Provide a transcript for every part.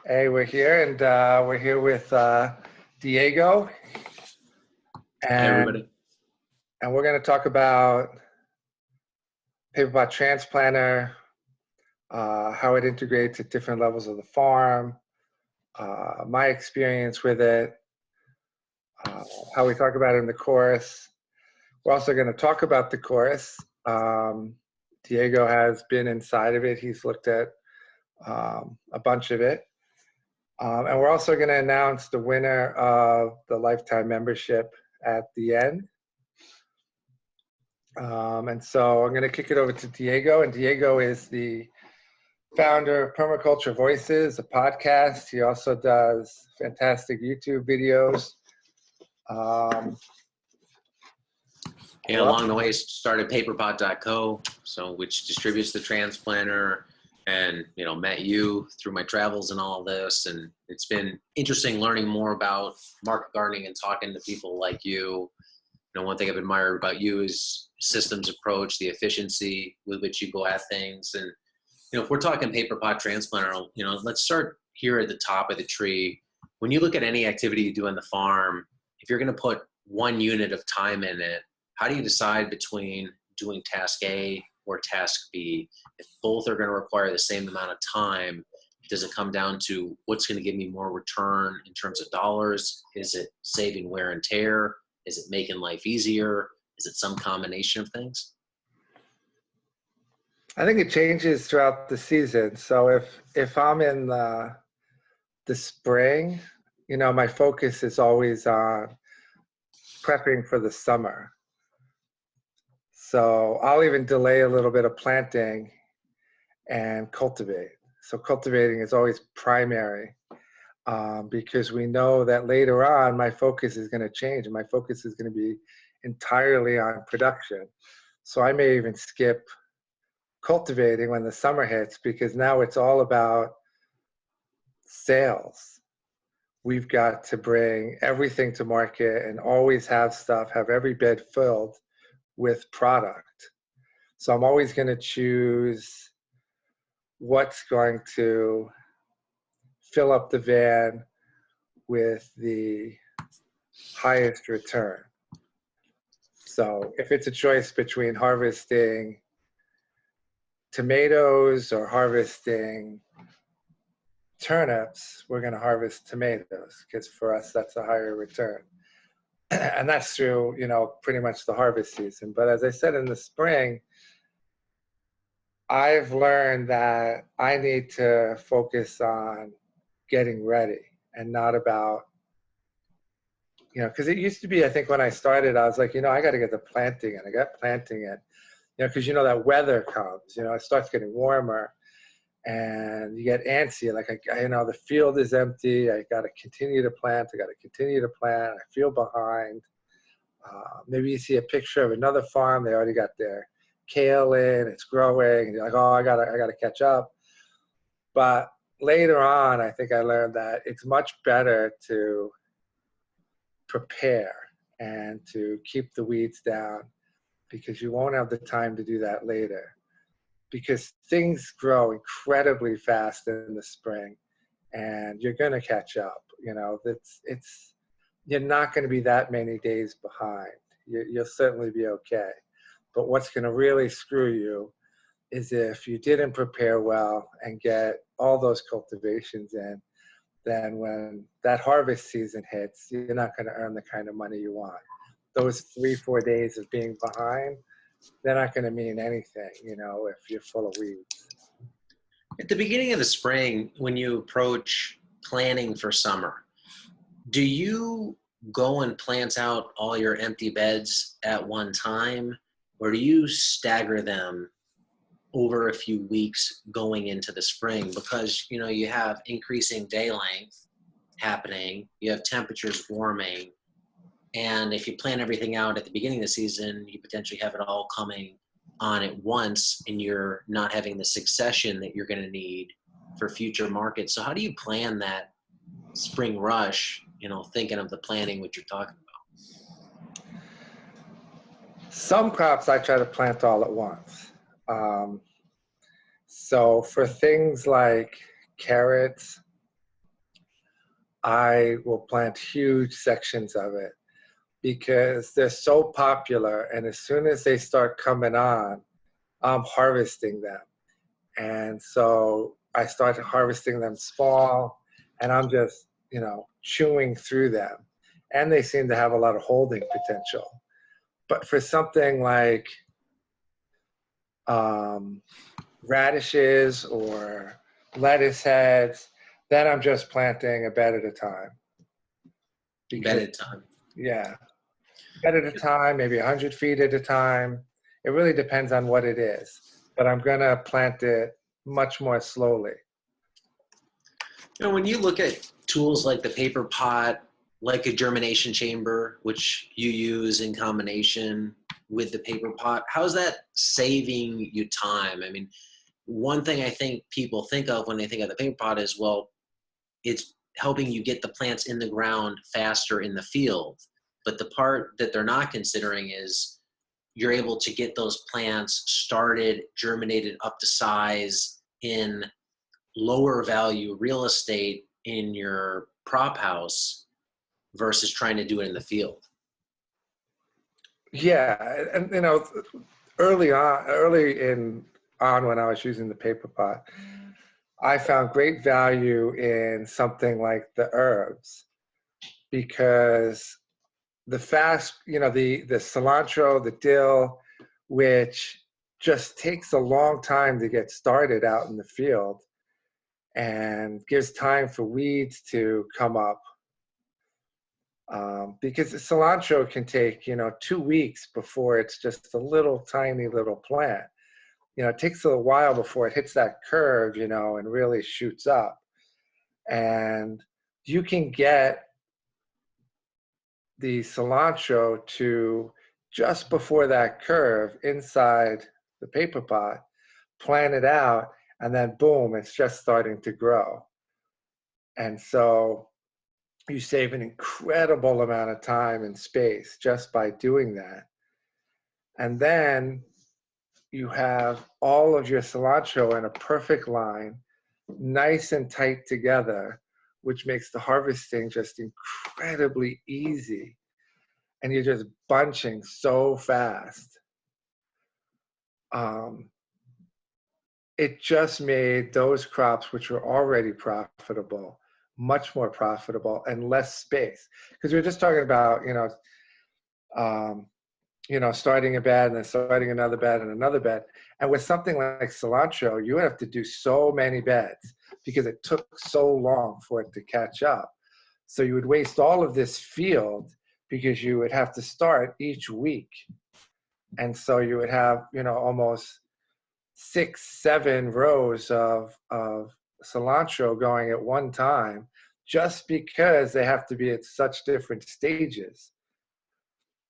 Hey, we're here, and we're here with Diego, Hey, and everybody. we're going to talk about paperpot transplanter, how it integrates at different levels of the farm, my experience with it, how we talk about it in the course. We're also going to talk about the course. Diego has been inside of it. He's looked at a bunch of it. And we're also going to announce the winner of the lifetime membership at the end. And so I'm going to kick it over to Diego. And Diego is the founder of Permaculture Voices, a podcast. He also does fantastic YouTube videos. And along the way, started paperpot.co, which distributes the transplanter, and met you through my travels and all this. And it's been interesting learning more about market gardening and talking to people like you. One thing I've admired about you is systems approach, the efficiency with which you go at things. And if we're talking paperpot transplanter, let's start here at the top of the tree. When you look at any activity you do on the farm, if you're going to put one unit of time in it, how do you decide between doing task A or task B? If both are going to require the same amount of time, does it come down to what's going to give me more return in terms of dollars? Is it saving wear and tear? Is it making life easier? Is it some combination of things? I think it changes throughout the season. So if I'm in the spring, my focus is always on prepping for the summer. So I'll even delay a little bit of planting and cultivate. So cultivating is always primary because we know that later on my focus is going to change and my focus is going to be entirely on production. So I may even skip cultivating when the summer hits because now it's all about sales. We've got to bring everything to market and always have every bed filled with product. So I'm always going to choose what's going to fill up the van with the highest return. So if it's a choice between harvesting tomatoes or harvesting turnips, we're going to harvest tomatoes because for us that's a higher return. And that's through, pretty much the harvest season. But as I said, in the spring, I've learned that I need to focus on getting ready and not about, because it used to be, I think when I started, I was like, I got to get the planting in. I got planting in, because that weather comes, it starts getting warmer and you get antsy. Like, the field is empty. I got to continue to plant. I feel behind. Maybe you see a picture of another farm. They already got their kale in, it's growing, and you're like, oh, I gotta catch up. But later on, I think I learned that it's much better to prepare and to keep the weeds down because you won't have the time to do that later. Because things grow incredibly fast in the spring and you're gonna catch up. You're not going to be that many days behind. You'll certainly be okay. But what's going to really screw you is if you didn't prepare well and get all those cultivations in, then when that harvest season hits, you're not going to earn the kind of money you want. Those 3-4 days of being behind, they're not going to mean anything, if you're full of weeds. At the beginning of the spring, when you approach planning for summer, do you go and plant out all your empty beds at one time, or do you stagger them over a few weeks going into the spring? Because, you have increasing day length happening, you have temperatures warming, and if you plan everything out at the beginning of the season, you potentially have it all coming on at once, and you're not having the succession that you're going to need for future markets. So how do you plan that spring rush, thinking of the planning, what you're talking about? Some crops I try to plant all at once. So for things like carrots, I will plant huge sections of it because they're so popular. And as soon as they start coming on, I'm harvesting them. And so I started harvesting them small, and I'm just, chewing through them. And they seem to have a lot of holding potential. But for something like radishes or lettuce heads, then I'm just planting a bed at a time. Bed at a time. Yeah. Bed at a time, maybe 100 feet at a time. It really depends on what it is. But I'm going to plant it much more slowly. When you look at tools like the paper pot, like a germination chamber, which you use in combination with the paper pot, how's that saving you time? I mean, one thing I think people think of when they think of the paper pot is, well, it's helping you get the plants in the ground faster in the field. But the part that they're not considering is you're able to get those plants started, germinated up to size in lower value real estate in your prop house versus trying to do it in the field. Yeah, and early on when I was using the paper pot, I found great value in something like the herbs because the cilantro, the dill, which just takes a long time to get started out in the field and gives time for weeds to come up. Because the cilantro can take, 2 weeks before it's just a little tiny little plant. It takes a little while before it hits that curve, and really shoots up. And you can get the cilantro to just before that curve inside the paper pot, plant it out, and then boom, it's just starting to grow. And so you save an incredible amount of time and space just by doing that. And then you have all of your cilantro in a perfect line, nice and tight together, which makes the harvesting just incredibly easy. And you're just bunching so fast. It just made those crops, which were already profitable, much more profitable and less space. Because we were just talking about, starting a bed and then starting another bed and another bed. And with something like cilantro, you have to do so many beds because it took so long for it to catch up. So you would waste all of this field because you would have to start each week. And so you would have, almost 6-7 rows of cilantro going at one time, just because they have to be at such different stages,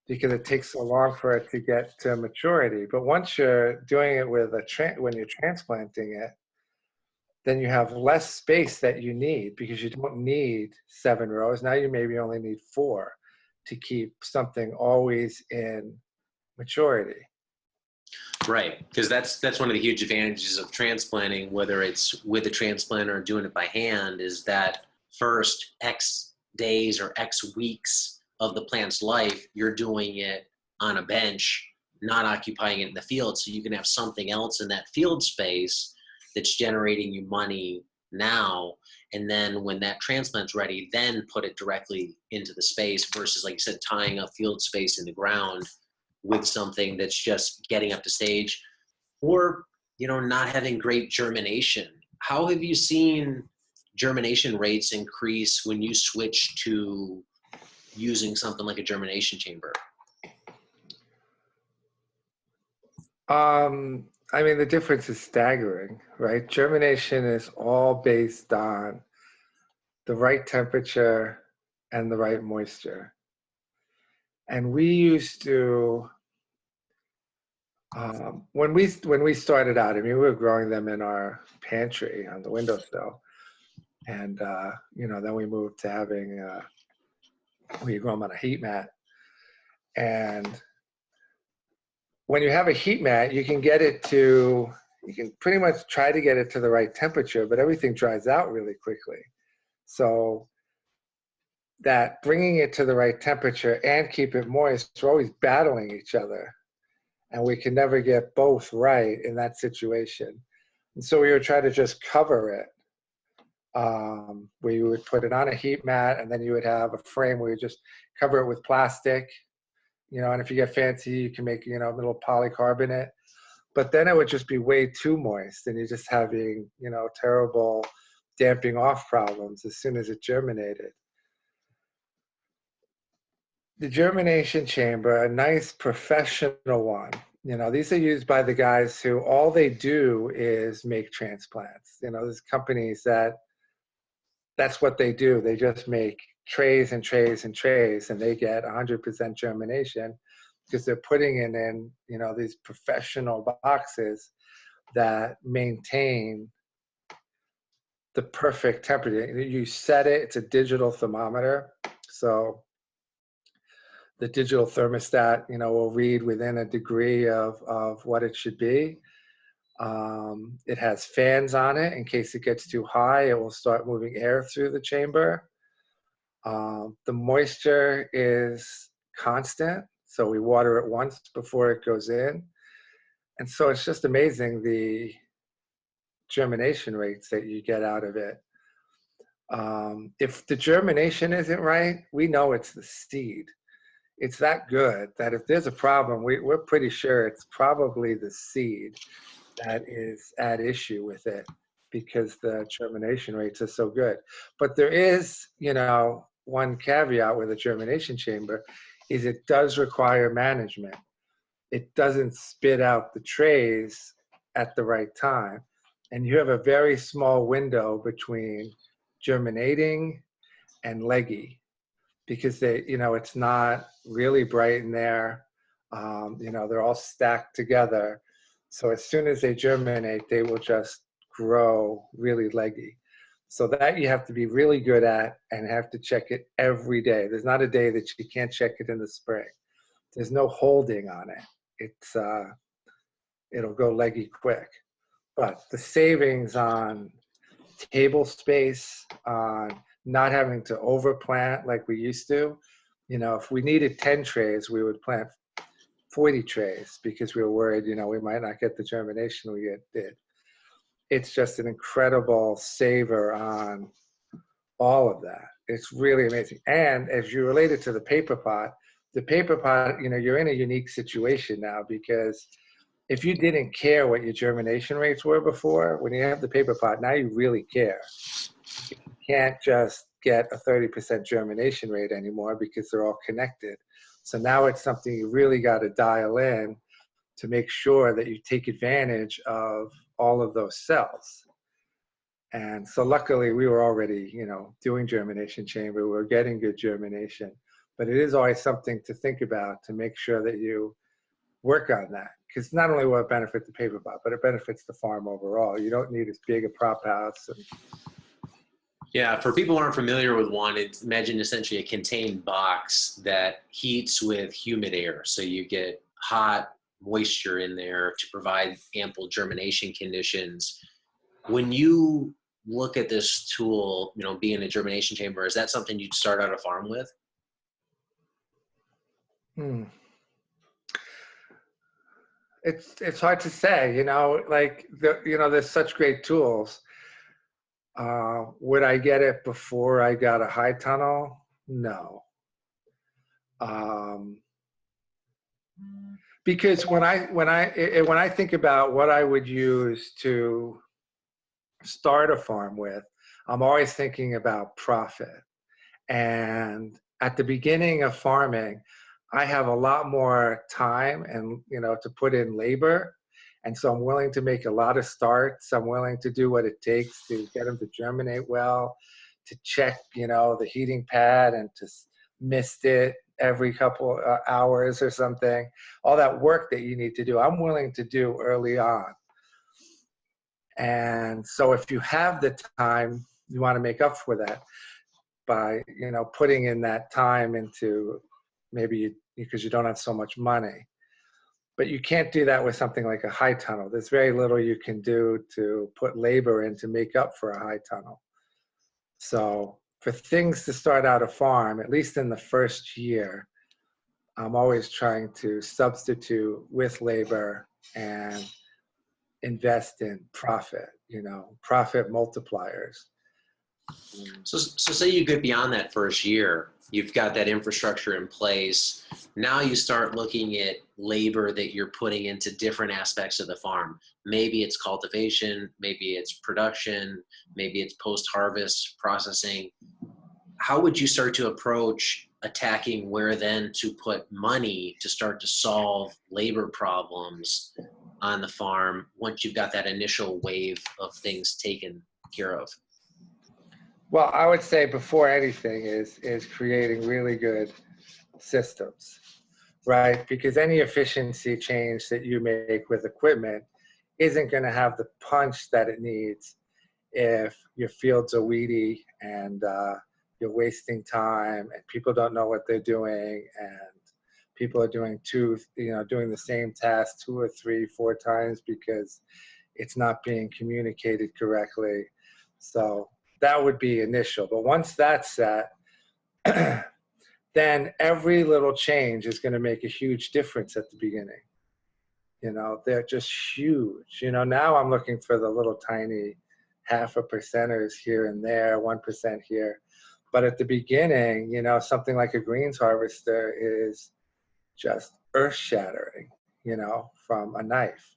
because it takes so long for it to get to maturity. But once you're doing it with when you're transplanting it, then you have less space that you need because you don't need 7 rows. Now you maybe only need 4 to keep something always in maturity. Right, because that's one of the huge advantages of transplanting, whether it's with a transplanter or doing it by hand, is that first X days or X weeks of the plant's life, you're doing it on a bench, not occupying it in the field, so you can have something else in that field space that's generating you money now, and then when that transplant's ready, then put it directly into the space versus, like you said, tying up field space in the ground with something that's just getting up to stage, or not having great germination. How have you seen germination rates increase when you switch to using something like a germination chamber? The difference is staggering, right? Germination is all based on the right temperature and the right moisture. And we used to, when we started out, we were growing them in our pantry on the windowsill. And, then we moved to having, we grow them on a heat mat. And when you have a heat mat, you can pretty much try to get it to the right temperature, but everything dries out really quickly. So that bringing it to the right temperature and keep it moist, we're always battling each other. And we can never get both right in that situation. And so we would try to just cover it. We would put it on a heat mat, and then you would have a frame where you just cover it with plastic, and if you get fancy, you can make, a little polycarbonate. But then it would just be way too moist, and you're just having, terrible damping off problems as soon as it germinated. The germination chamber, a nice professional one. These are used by the guys who all they do is make transplants. There's companies that's what they do. They just make trays and trays and trays, and they get 100% germination because they're putting it in, these professional boxes that maintain the perfect temperature. You set it, it's a digital thermometer. So the digital thermostat, will read within a degree of what it should be. It has fans on it. In case it gets too high, it will start moving air through the chamber. The moisture is constant, so we water it once before it goes in. And so it's just amazing the germination rates that you get out of it. If the germination isn't right, we know it's the seed. It's that good that if there's a problem, we're pretty sure it's probably the seed that is at issue with it, because the germination rates are so good. But there is, one caveat with a germination chamber is it does require management. It doesn't spit out the trays at the right time. And you have a very small window between germinating and leggy, because it's not really bright in there. They're all stacked together. So as soon as they germinate, they will just grow really leggy. So that you have to be really good at and have to check it every day. There's not a day that you can't check it in the spring. There's no holding on it. It'll go leggy quick. But the savings on table space, on not having to overplant like we used to. If we needed 10 trays, we would plant 40 trays because we were worried, we might not get the germination we did. It's just an incredible saver on all of that. It's really amazing. And as you relate it to the paper pot, you're in a unique situation now, because if you didn't care what your germination rates were before, when you have the paper pot, now you really care. You can't just get a 30% germination rate anymore because they're all connected. So now it's something you really got to dial in to make sure that you take advantage of all of those cells. And so luckily we were already, doing germination chamber. We were getting good germination, but it is always something to think about to make sure that you work on that. Because not only will it benefit the paper pot, but it benefits the farm overall. You don't need as big a prop house. Yeah, for people who aren't familiar with one, imagine essentially a contained box that heats with humid air. So you get hot moisture in there to provide ample germination conditions. When you look at this tool, being a germination chamber, is that something you'd start out a farm with? It's hard to say, there's such great tools. Would I get it before I got a high tunnel? No. Because when I think about what I would use to start a farm with, I'm always thinking about profit. And at the beginning of farming, I have a lot more time and, to put in labor. And so I'm willing to make a lot of starts. I'm willing to do what it takes to get them to germinate well, to check, the heating pad and to mist it every couple hours or something. All that work that you need to do, I'm willing to do early on. And so if you have the time, you want to make up for that by, putting in that time into because you don't have so much money. But you can't do that with something like a high tunnel. There's very little you can do to put labor in to make up for a high tunnel. So for things to start out a farm, at least in the first year, I'm always trying to substitute with labor and invest in profit, profit multipliers. So say you get beyond that first year, you've got that infrastructure in place. Now you start looking at labor that you're putting into different aspects of the farm. Maybe it's cultivation, maybe it's production, maybe it's post-harvest processing. How would you start to approach attacking where then to put money to start to solve labor problems on the farm once you've got that initial wave of things taken care of? Well, I would say before anything is creating really good systems, right? Because any efficiency change that you make with equipment isn't going to have the punch that it needs if your fields are weedy and you're wasting time and people don't know what they're doing and people are doing doing the same task 2 or 3, 4 times because it's not being communicated correctly. So that would be initial. But once that's set, then every little change is going to make a huge difference at the beginning. They're just huge. Now I'm looking for the little tiny 0.5% here and there, 1% here. But at the beginning, something like a greens harvester is just earth shattering, from a knife.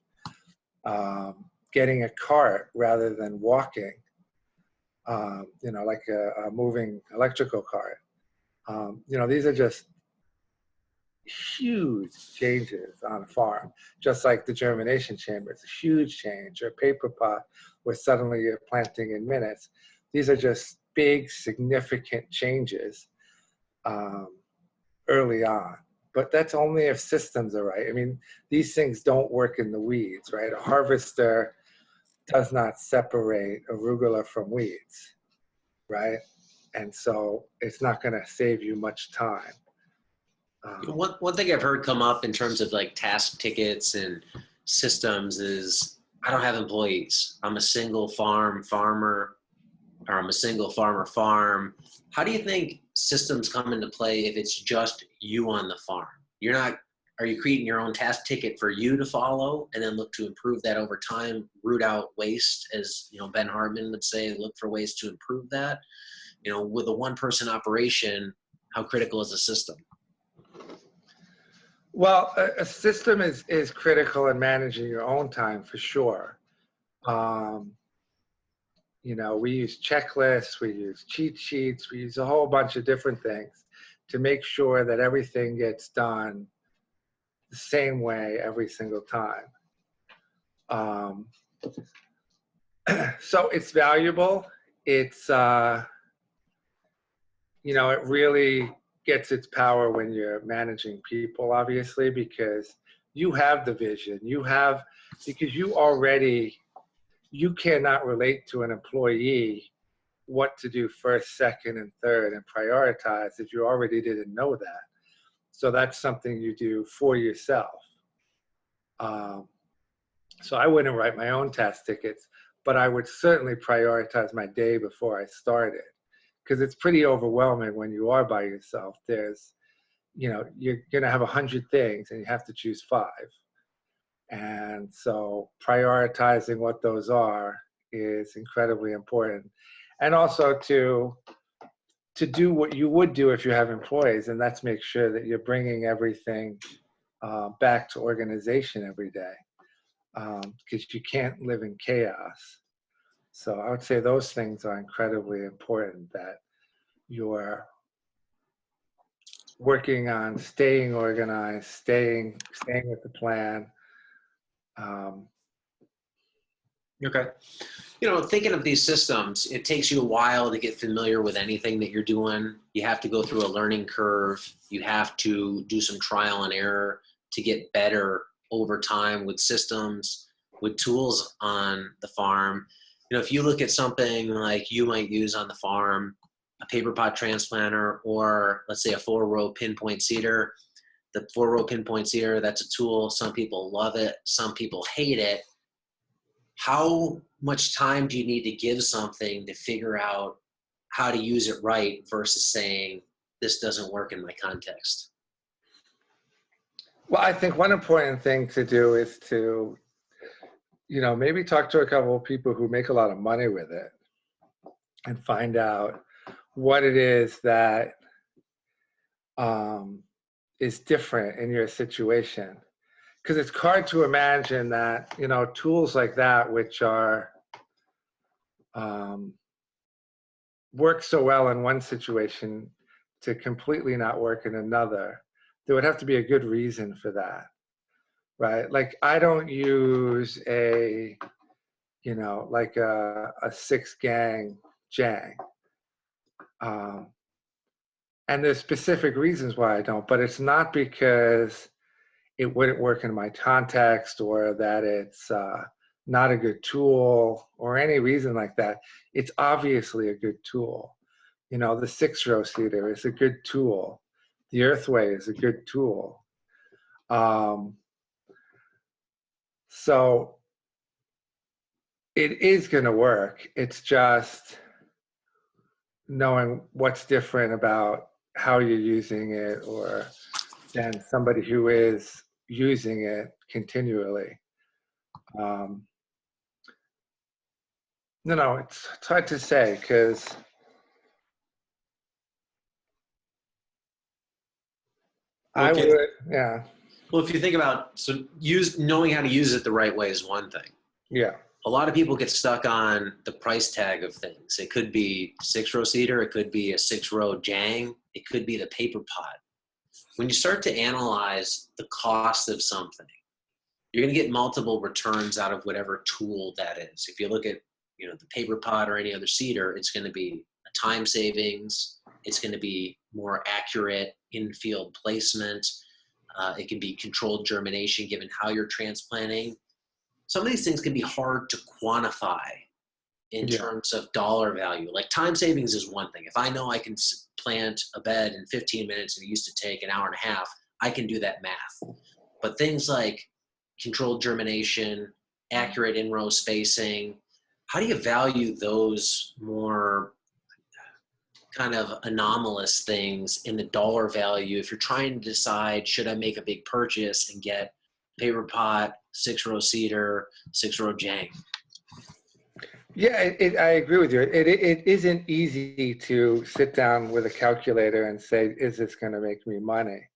Getting a cart rather than walking, like a moving electrical cart. These are just huge changes on a farm, just like the germination chamber. It's a huge change, or paper pot, where suddenly you're planting in minutes. These are just big, significant changes early on. But that's only if systems are right. I mean, these things don't work in the weeds, right? A harvester does not separate arugula from weeds, right? And so it's not going to save you much time. One thing I've heard come up in terms of like task tickets and systems is I don't have employees. I'm a single farmer, or I'm a single farm. How do you think systems come into play if it's just you on the farm? Are you creating your own task ticket for you to follow and then look to improve that over time, root out waste, as Ben Hartman would say, look for ways to improve that? With a one-person operation, how critical is a system? Well, a system is critical in managing your own time for sure. We use checklists, we use cheat sheets, we use a whole bunch of different things to make sure that everything gets done the same way every single time. So it's valuable. It's, it really gets its power when you're managing people, obviously, because you have the vision. Because you cannot relate to an employee what to do first, second, and third and prioritize if you already didn't know that. So that's something you do for yourself. So I wouldn't write my own task tickets, but I would certainly prioritize my day before I started, because it's pretty overwhelming when you are by yourself. There's, you're going to have 100 things and you have to choose 5. And so prioritizing what those are is incredibly important. And also to do what you would do if you have employees, and that's make sure that you're bringing everything back to organization every day, because you can't live in chaos. So I would say those things are incredibly important, that you're working on staying organized, staying with the plan. Okay. Thinking of these systems, it takes you a while to get familiar with anything that you're doing. You have to go through a learning curve. You have to do some trial and error to get better over time with systems, with tools on the farm. If you look at something like you might use on the farm, a paper pot transplanter, or let's say a 4-row pinpoint seeder. The 4-row pinpoint seeder, that's a tool. Some people love it. Some people hate it. How much time do you need to give something to figure out how to use it right versus saying this doesn't work in my context? Well, I think one important thing to do is to, maybe talk to a couple of people who make a lot of money with it and find out what it is that is different in your situation. Because it's hard to imagine that, tools like that, which are work so well in one situation to completely not work in another. There would have to be a good reason for that, right? Like I don't use like a 6-gang jang. And there's specific reasons why I don't, but it's not because it wouldn't work in my context or that it's not a good tool or any reason like that. It's obviously a good tool. The 6-row seater is a good tool. The Earthway is a good tool. So it is going to work. It's just knowing what's different about how you're using it or than somebody who is using it continually. No, it's hard to say because I Okay. would, yeah. Well, if you think about, knowing how to use it the right way is one thing. Yeah. A lot of people get stuck on the price tag of things. It could be 6-row seater. It could be a 6-row jang. It could be the paper pot. When you start to analyze the cost of something, you're going to get multiple returns out of whatever tool that is. If you look at, the paper pot or any other seeder, it's going to be a time savings. It's going to be more accurate in-field placement. It can be controlled germination given how you're transplanting. Some of these things can be hard to quantify in terms of dollar value. Like time savings is one thing. If I know I can plant a bed in 15 minutes and it used to take an hour and a half, I can do that math. But things like controlled germination, accurate in-row spacing, how do you value those more kind of anomalous things in the dollar value if you're trying to decide, should I make a big purchase and get paper pot, 6-row seeder, 6-row jang? Yeah, I agree with you. It isn't easy to sit down with a calculator and say, is this going to make me money?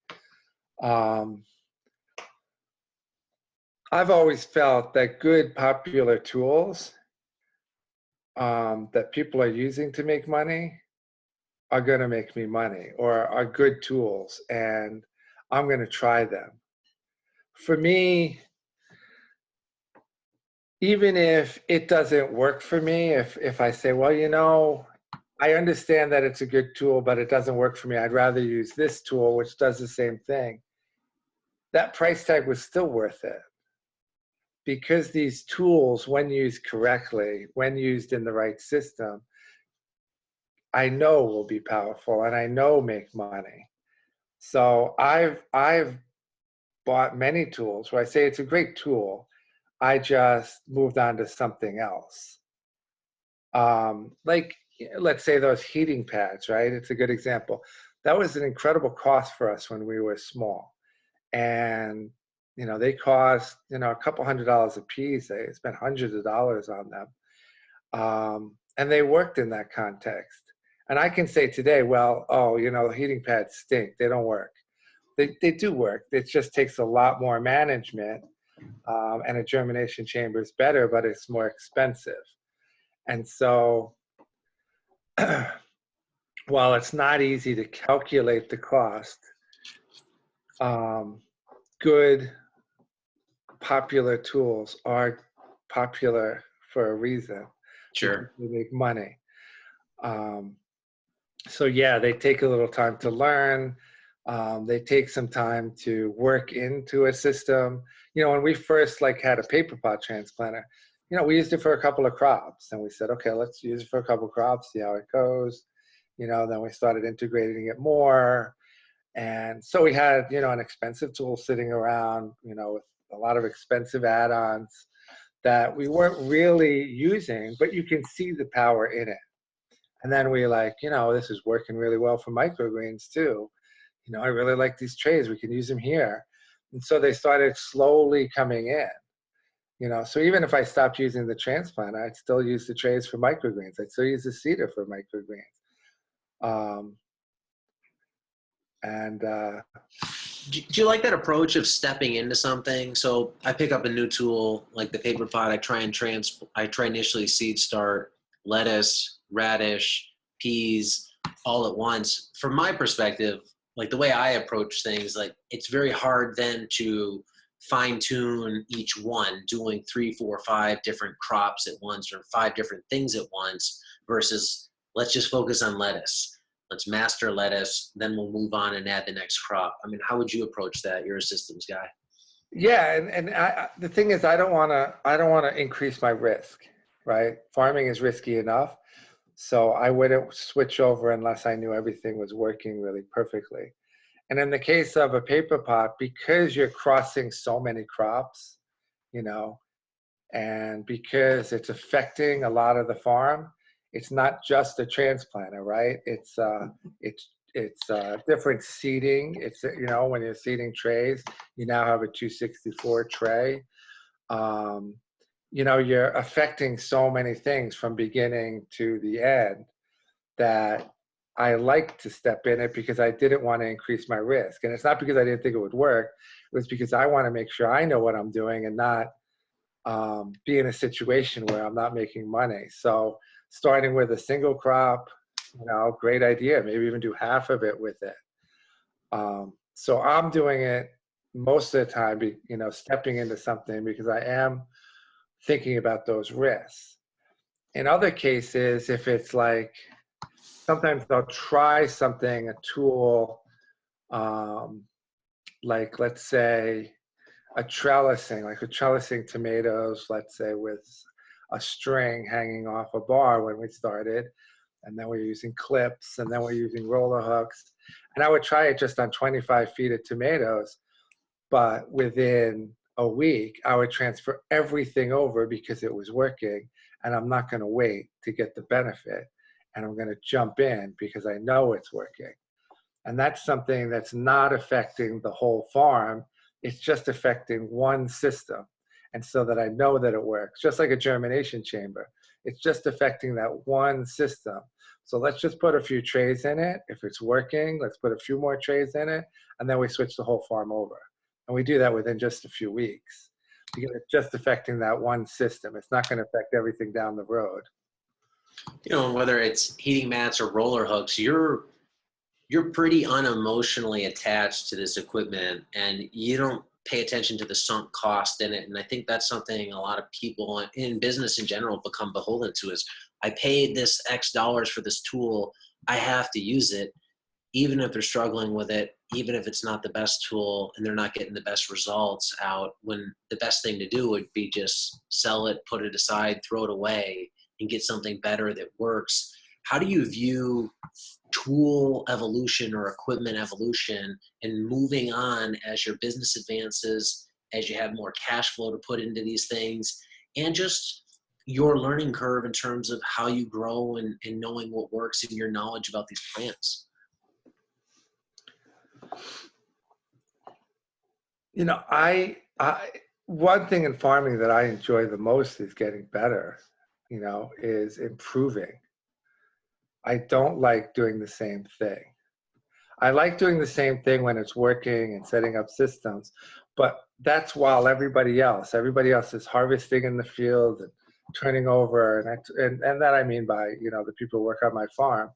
I've always felt that good popular tools that people are using to make money are going to make me money or are good tools, and I'm going to try them. For me, even if it doesn't work for me, if I say, well, I understand that it's a good tool, but it doesn't work for me, I'd rather use this tool, which does the same thing, that price tag was still worth it. Because these tools, when used correctly, when used in the right system, I know will be powerful and I know make money. So I've bought many tools where I say it's a great tool. I just moved on to something else. Like, let's say those heating pads, right? It's a good example. That was an incredible cost for us when we were small. And, they cost, a couple $100s a piece. They spent hundreds of dollars on them. And they worked in that context. And I can say today, well, heating pads stink. They don't work. They do work. It just takes a lot more management. And a germination chamber is better, but it's more expensive. And so while it's not easy to calculate the cost, good popular tools are popular for a reason. Sure. They make money. So yeah, they take a little time to learn. They take some time to work into a system. When we first had a paper pot transplanter, we used it for a couple of crops, and we said, okay, let's use it for a couple of crops, see how it goes. Then we started integrating it more. And so we had, an expensive tool sitting around, with a lot of expensive add-ons that we weren't really using, but you can see the power in it. And then we like, this is working really well for microgreens too. I really like these trays. We can use them here. And so they started slowly coming in. So even if I stopped using the transplanter, I'd still use the trays for microgreens. I'd still use the seeder for microgreens. Do you like that approach of stepping into something? So I pick up a new tool like the paper pot. I try initially seed start lettuce, radish, peas all at once. From my perspective, like the way I approach things, like it's very hard then to fine tune each one, doing 3, 4, 5 different crops at once or 5 different things at once versus let's just focus on lettuce. Let's master lettuce, then we'll move on and add the next crop. I mean, how would you approach that? You're a systems guy. Yeah, and the thing is, I don't want to increase my risk, right? Farming is risky enough, so I wouldn't switch over unless I knew everything was working really perfectly. And in the case of a paper pot, because you're crossing so many crops, and because it's affecting a lot of the farm, it's not just a transplanter, right? It's different seeding. It's when you're seeding trays, you now have a 264 tray. You're affecting so many things from beginning to the end that I like to step in it because I didn't want to increase my risk. And it's not because I didn't think it would work. It was because I want to make sure I know what I'm doing and not be in a situation where I'm not making money. So starting with a single crop, great idea. Maybe even do half of it with it. So I'm doing it most of the time, stepping into something because I am thinking about those risks. In other cases, if it's like, sometimes I'll try something, a tool, like let's say a trellising tomatoes, let's say with a string hanging off a bar when we started. And then we're using clips, and then we're using roller hooks. And I would try it just on 25 feet of tomatoes, but within a week, I would transfer everything over because it was working, and I'm not going to wait to get the benefit. And I'm going to jump in because I know it's working. And that's something that's not affecting the whole farm. It's just affecting one system. And so that I know that it works, just like a germination chamber. It's just affecting that one system. So let's just put a few trays in it. If it's working, let's put a few more trays in it. And then we switch the whole farm over. And we do that within just a few weeks. Because it's just affecting that one system. It's not going to affect everything down the road. Whether it's heating mats or roller hooks, you're pretty unemotionally attached to this equipment, and you don't pay attention to the sunk cost in it. And I think that's something a lot of people in business in general become beholden to is, I paid this X dollars for this tool. I have to use it, even if they're struggling with it, even if it's not the best tool and they're not getting the best results out, when the best thing to do would be just sell it, put it aside, throw it away, and get something better that works. How do you view tool evolution or equipment evolution and moving on as your business advances, as you have more cash flow to put into these things, and just your learning curve in terms of how you grow and knowing what works and your knowledge about these plants? I one thing in farming that I enjoy the most is getting better, is improving. I don't like doing the same thing. I like doing the same thing when it's working and setting up systems, but that's while everybody else is harvesting in the field and turning over, and that I mean by, the people who work on my farm,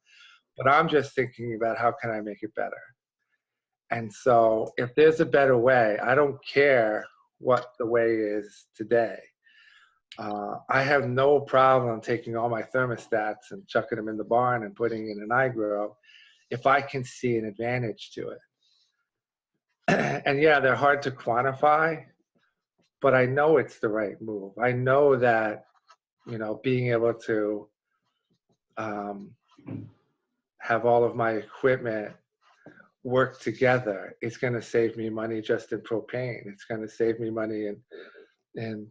but I'm just thinking about how can I make it better. And so if there's a better way, I don't care what the way is today. I have no problem taking all my thermostats and chucking them in the barn and putting in an iGrow if I can see an advantage to it. And yeah, they're hard to quantify, but I know it's the right move. I know that, being able to have all of my equipment work together, it's going to save me money just in propane. It's going to save me money in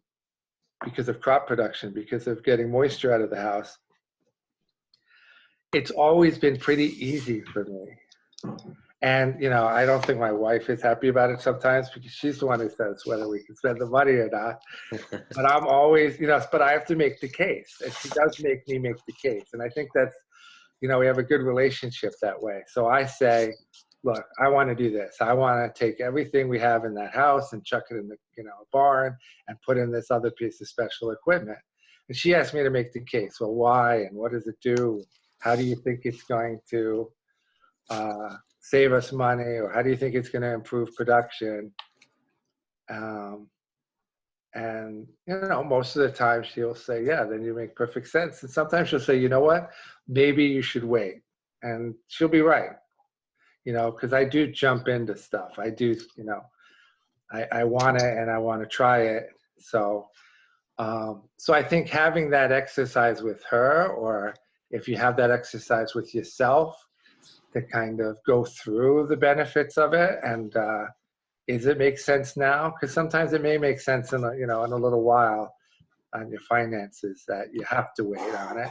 because of crop production, because of getting moisture out of the house. it's always been pretty easy for me. And, you know, I don't think my wife is happy about it sometimes because she's the one who says whether we can spend the money or not. But I'm always, you know, but I have to make the case. And she does make me make the case. And I think that's, you know, we have a good relationship that way. So I say, look, I want to do this. I want to take everything we have in that house and chuck it in the, you know, barn and put in this other piece of special equipment. And she asked me to make the case. Well, why? And what does it do? How do you think it's going to save us money? Or how do you think it's going to improve production? And, you know, most of the time she'll say, yeah, then you make perfect sense. And sometimes she'll say, you know what, maybe you should wait. And she'll be right, you know, because I do jump into stuff. I do, you know, I want it and I want to try it. So, so I think having that exercise with her, or if you have that exercise with yourself to kind of go through the benefits of it and, is it make sense now? Because sometimes it may make sense in a, you know, in a little while on your finances that you have to wait on it.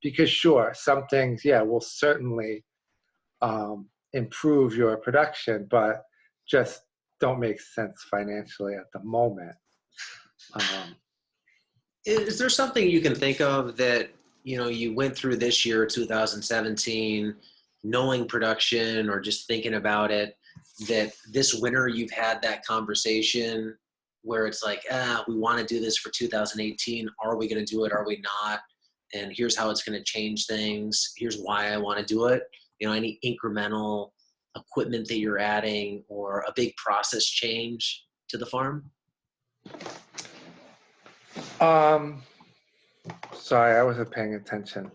Because sure, some things, yeah, will certainly improve your production, but just don't make sense financially at the moment. Is there something you can think of that, you know, you went through this year, 2017, knowing production or just thinking about it, that this winter you've had that conversation where it's like, we want to do this for 2018. Are we going to do it? Are we not? And here's how it's going to change things. Here's why I want to do it. You know, any incremental equipment that you're adding or a big process change to the farm? Sorry, I wasn't paying attention.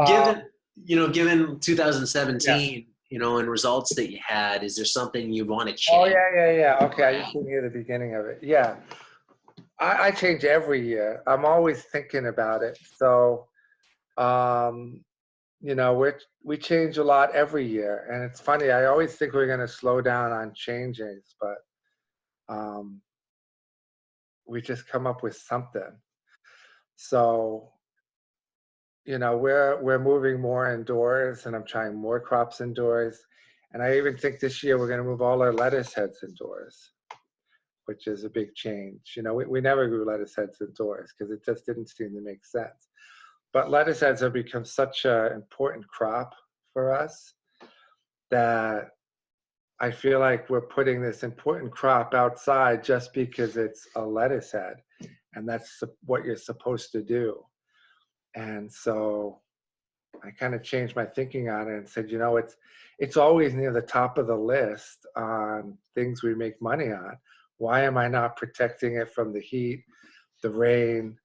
Given 2017, yeah. you know, and results that you had, is there something you want to change? Oh, yeah. Okay, I just didn't hear the beginning of it. Yeah. I change every year. I'm always thinking about it. So, you know, we change a lot every year. And it's funny, I always think we're going to slow down on changes, but we just come up with something. So, you know, we're moving more indoors and I'm trying more crops indoors. And I even think this year we're going to move all our lettuce heads indoors, which is a big change. You know, we never grew lettuce heads indoors because it just didn't seem to make sense. But lettuce heads have become such an important crop for us that I feel like we're putting this important crop outside just because it's a lettuce head. And that's what you're supposed to do. And so I kind of changed my thinking on it and said, you know, it's always near the top of the list on things we make money on. Why am I not protecting it from the heat, the rain,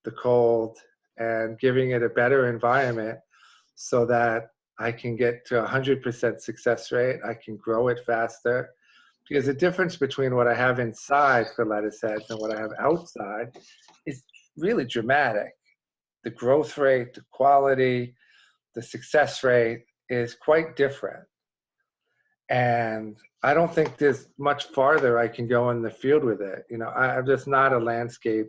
the cold, and giving it a better environment so that I can get to 100% success rate, I can grow it faster? Because the difference between what I have inside for lettuce heads and what I have outside is really dramatic. The growth rate, the quality, the success rate is quite different. And I don't think there's much farther I can go in the field with it. You know, I'm just not a landscape,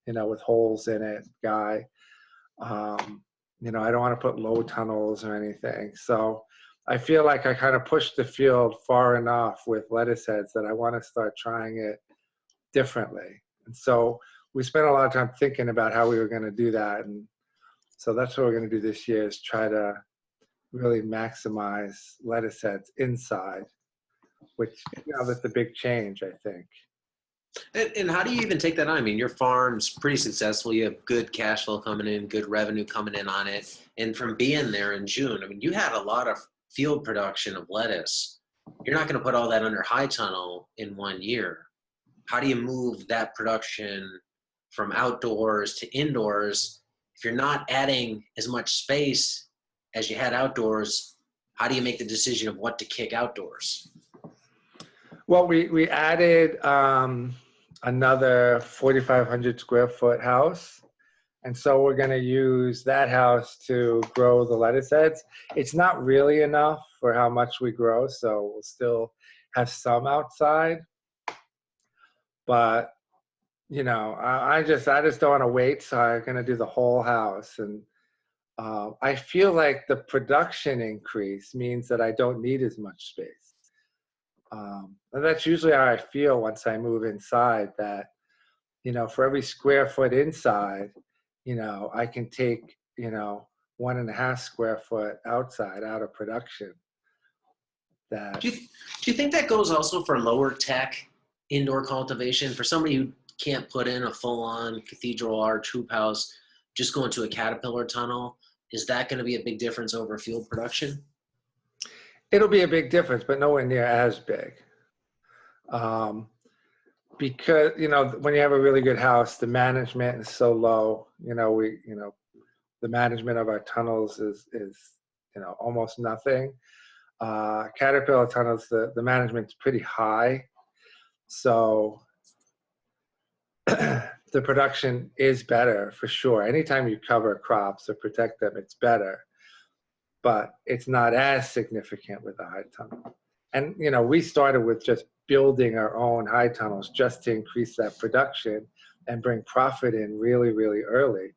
you know, with holes in it guy. You know, I don't want to put low tunnels or anything. So I feel like I kind of pushed the field far enough with lettuce heads that I want to start trying it differently. And so we spent a lot of time thinking about how we were going to do that. And so that's what we're going to do this year, is try to really maximize lettuce heads inside, which, you know, that's a big change, I think. And how do you even take that on? I mean, your farm's pretty successful. You have good cash flow coming in, good revenue coming in on it. And from being there in June, I mean, you had a lot of field production of lettuce. You're not going to put all that under high tunnel in 1 year. How do you move that production from outdoors to indoors? If you're not adding as much space as you had outdoors, how do you make the decision of what to kick outdoors? Well, we added another 4,500 square foot house. And so we're going to use that house to grow the lettuce heads. It's not really enough for how much we grow, so we'll still have some outside. But I just don't want to wait, so I'm going to do the whole house. And I feel like the production increase means that I don't need as much space. And that's usually how I feel once I move inside, that, for every square foot inside, I can take, 1.5 square foot outside out of production. That Do you think that goes also for lower tech indoor cultivation? For somebody who can't put in a full-on cathedral arch hoop house, just going to a caterpillar tunnel, is that going to be a big difference over field production? It'll be a big difference, but nowhere near as big. Because, when you have a really good house, the management is so low. The management of our tunnels is almost nothing. Caterpillar tunnels, the management's pretty high. So the production is better for sure. Anytime you cover crops or protect them, it's better. But it's not as significant with a high tunnel. And, we started with just building our own high tunnels just to increase that production and bring profit in really, really early,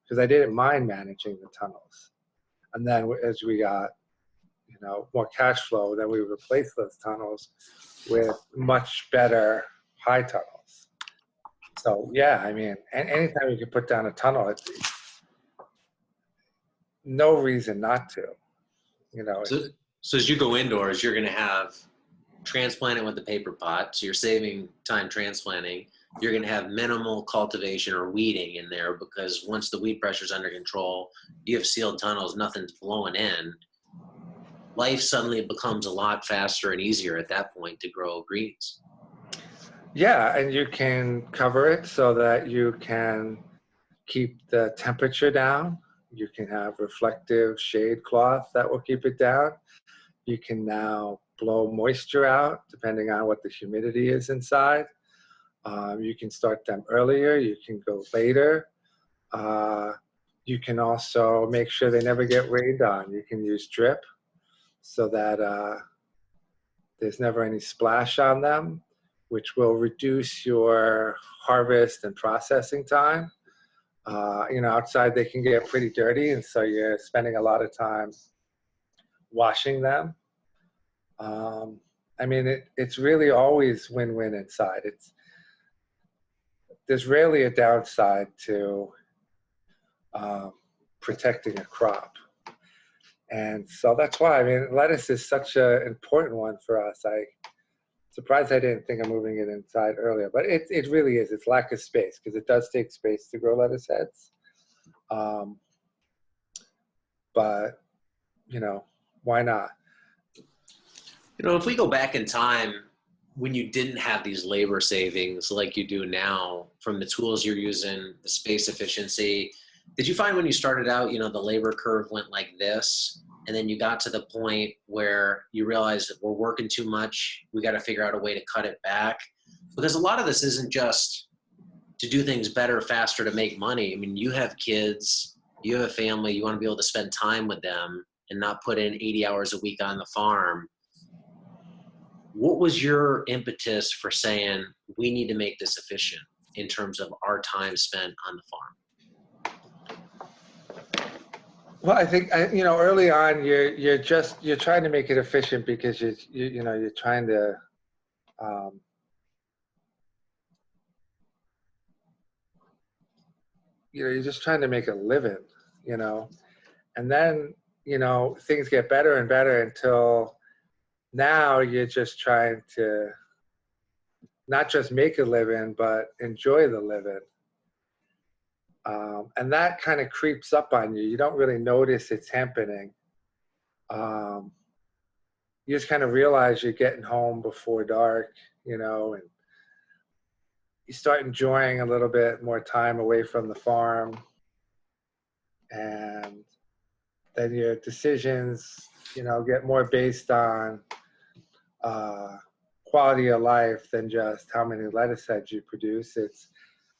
because I didn't mind managing the tunnels. And then as we got, more cash flow, then we replaced those tunnels with much better high tunnels. So, yeah, I mean, anytime you can put down a tunnel, it's no reason not to. So as you go indoors, you're going to have transplanting with the paper pot, so you're saving time transplanting. You're going to have minimal cultivation or weeding in there, because once the weed pressure is under control, you have sealed tunnels, nothing's blowing in. Life suddenly becomes a lot faster and easier at that point to grow greens. Yeah, and you can cover it so that you can keep the temperature down. You can have reflective shade cloth that will keep it down. You can now blow moisture out depending on what the humidity is inside. You can start them earlier. You can go later. You can also make sure they never get rained on. You can use drip so that there's never any splash on them, which will reduce your harvest and processing time. Outside they can get pretty dirty, and so you're spending a lot of time washing them. It's really always win-win inside. There's rarely a downside to protecting a crop. And so that's why, lettuce is such an important one for us. I'm surprised I didn't think of moving it inside earlier, but it really is. It's lack of space, because it does take space to grow lettuce heads. But, why not? If we go back in time, when you didn't have these labor savings like you do now from the tools you're using, the space efficiency, did you find when you started out, the labor curve went like this, and then you got to the point where you realized that we're working too much, we got to figure out a way to cut it back? Because a lot of this isn't just to do things better, faster, to make money. You have kids, you have a family, you want to be able to spend time with them and not put in 80 hours a week on the farm. What was your impetus for saying we need to make this efficient in terms of our time spent on the farm? Well, I think early on you're trying to make it efficient because you're trying to you're just trying to make a living, and then things get better and better until now you're just trying to not just make a living but enjoy the living. And that kind of creeps up on you. You don't really notice it's happening. You just kind of realize you're getting home before dark, and you start enjoying a little bit more time away from the farm. And then your decisions, get more based on quality of life than just how many lettuce heads you produce. It's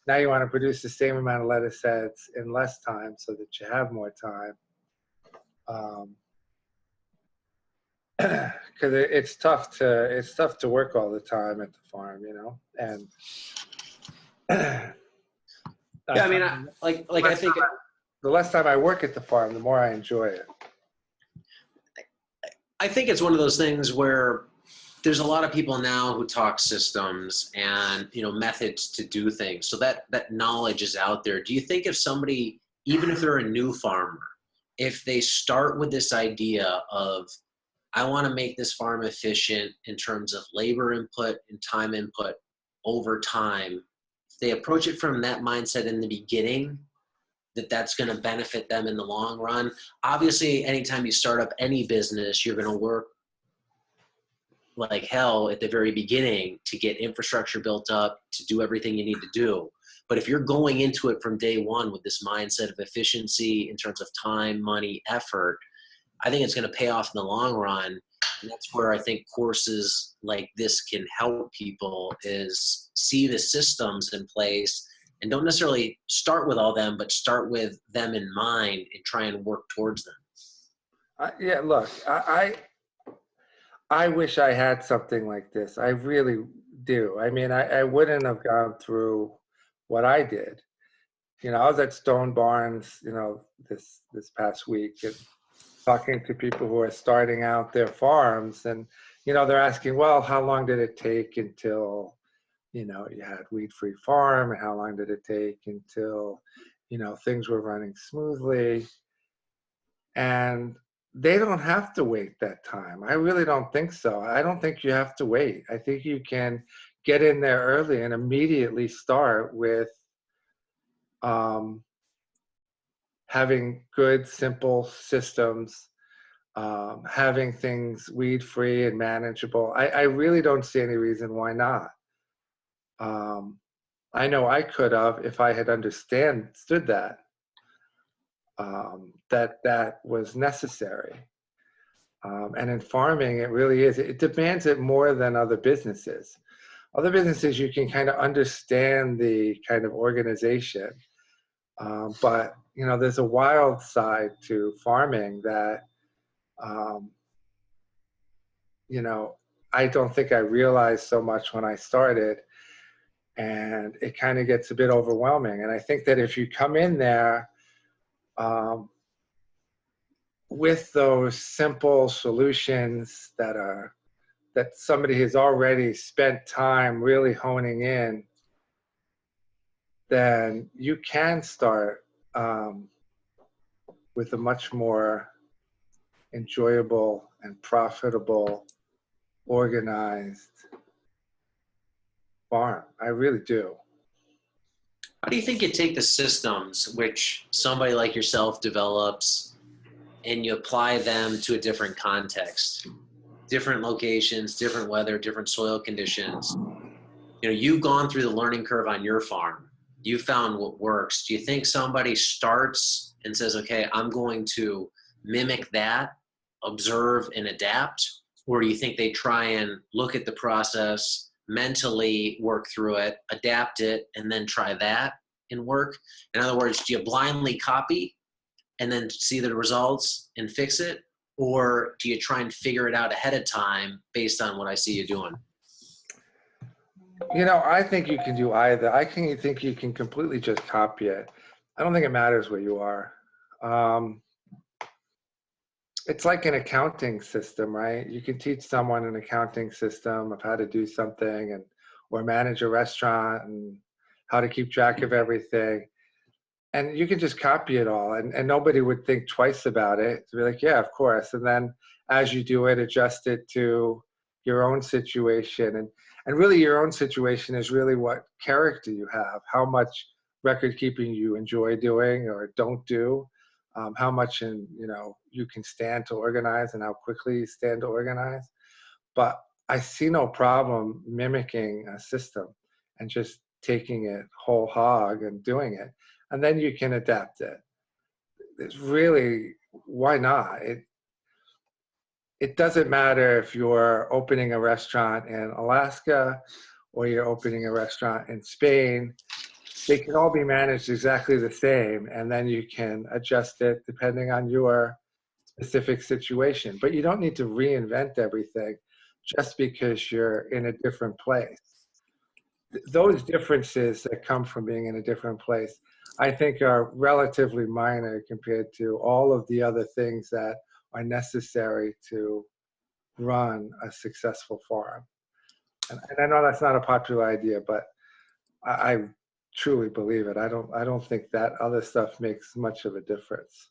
now you want to produce the same amount of lettuce heads in less time so that you have more time. Because it's tough to work all the time at the farm, and Yeah, I mean, I think the less time I work at the farm, the more I enjoy it. I think it's one of those things where there's a lot of people now who talk systems and, you know, methods to do things. So that knowledge is out there. Do you think if somebody, even if they're a new farmer, if they start with this idea of, I want to make this farm efficient in terms of labor input and time input over time, if they approach it from that mindset in the beginning, that's going to benefit them in the long run. Obviously, anytime you start up any business, you're going to work like hell at the very beginning to get infrastructure built up, to do everything you need to do. But if you're going into it from day one with this mindset of efficiency in terms of time, money, effort, I think it's going to pay off in the long run. And that's where I think courses like this can help people, is see the systems in place and don't necessarily start with all them, but start with them in mind and try and work towards them. Yeah, look, I wish I had something like this. I really do. I mean, I wouldn't have gone through what I did. You know, I was at Stone Barns, you know, this past week, and talking to people who are starting out their farms, and, you know, they're asking, well, how long did it take until, you know, you had weed-free farm, and how long did it take until, you know, things were running smoothly? And they don't have to wait that time. I really don't think so. I don't think you have to wait. I think you can get in there early and immediately start with having good, simple systems, having things weed-free and manageable. I really don't see any reason why not. I know I could have if I had understood that, that was necessary. And in farming, it really is. It demands it more than other businesses. Other businesses, you can kind of understand the kind of organization. But, you know, there's a wild side to farming that, you know, I don't think I realized so much when I started. And it kind of gets a bit overwhelming. And I think that if you come in there with those simple solutions that somebody has already spent time really honing in, then you can start with a much more enjoyable and profitable, organized farm. I really do. How do you think you take the systems which somebody like yourself develops and you apply them to a different context, different locations, different weather, different soil conditions? You know, you've gone through the learning curve on your farm. You found what works. Do you think somebody starts and says, okay, I'm going to mimic that, observe and adapt? Or do you think they try and look at the process, mentally work through it, adapt it, and then try that and work? In other words, do you blindly copy and then see the results and fix it? Or do you try and figure it out ahead of time based on what I see you doing? You know, I think you can do either. think you can completely just copy it. I don't think it matters where you are. It's like an accounting system, right? You can teach someone an accounting system of how to do something, or manage a restaurant and how to keep track of everything. And you can just copy it all, and nobody would think twice about it. To be like, yeah, of course. And then as you do it, adjust it to your own situation. And really your own situation is really what character you have, how much record keeping you enjoy doing or don't do, how much you can stand to organize and how quickly you stand to organize. But I see no problem mimicking a system and just taking it whole hog and doing it. And then you can adapt it. It's really, why not? It doesn't matter if you're opening a restaurant in Alaska or you're opening a restaurant in Spain. They can all be managed exactly the same, and then you can adjust it depending on your specific situation. But you don't need to reinvent everything just because you're in a different place. those differences that come from being in a different place, I think are relatively minor compared to all of the other things that are necessary to run a successful farm. And I know that's not a popular idea, but I truly believe it. I don't think that other stuff makes much of a difference.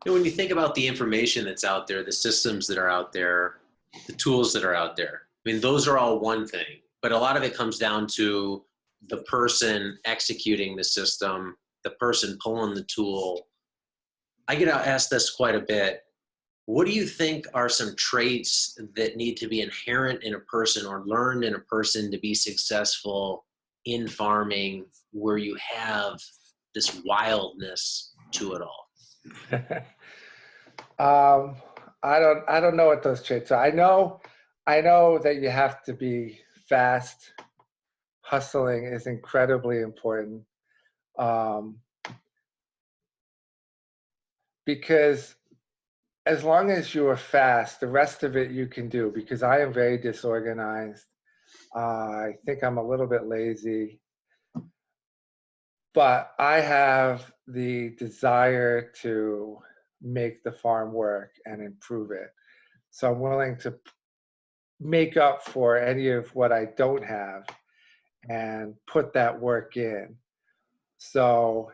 When you think about the information that's out there, the systems that are out there, the tools that are out there, I mean, those are all one thing, but a lot of it comes down to the person executing the system, the person pulling the tool. I get asked this quite a bit. What do you think are some traits that need to be inherent in a person or learned in a person to be successful in farming, where you have this wildness to it all? I don't know what those traits are. I know that you have to be fast. Hustling is incredibly important, because as long as you are fast, the rest of it you can do. Because I am very disorganized. I think I'm a little bit lazy, but I have the desire to make the farm work and improve it. So I'm willing to make up for any of what I don't have and put that work in. So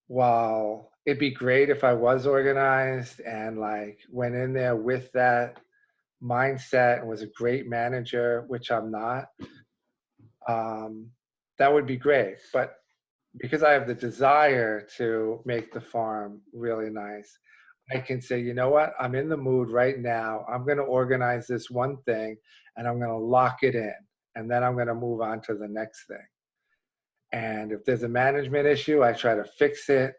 while it'd be great if I was organized and like went in there with that mindset and was a great manager, which I'm not, that would be great. But because I have the desire to make the farm really nice, I can say, you know what, I'm in the mood right now. I'm going to organize this one thing and I'm going to lock it in. And then I'm going to move on to the next thing. And if there's a management issue, I try to fix it,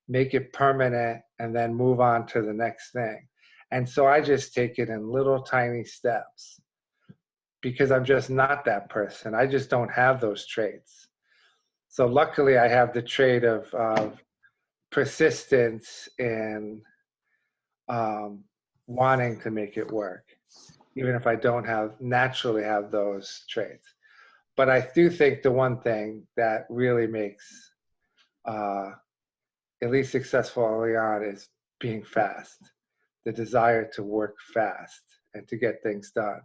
make it permanent, and then move on to the next thing. And so I just take it in little tiny steps because I'm just not that person. I just don't have those traits. So luckily I have the trait of persistence in wanting to make it work, even if I don't naturally have those traits. But I do think the one thing that really makes at least successful early on is being fast, the desire to work fast and to get things done.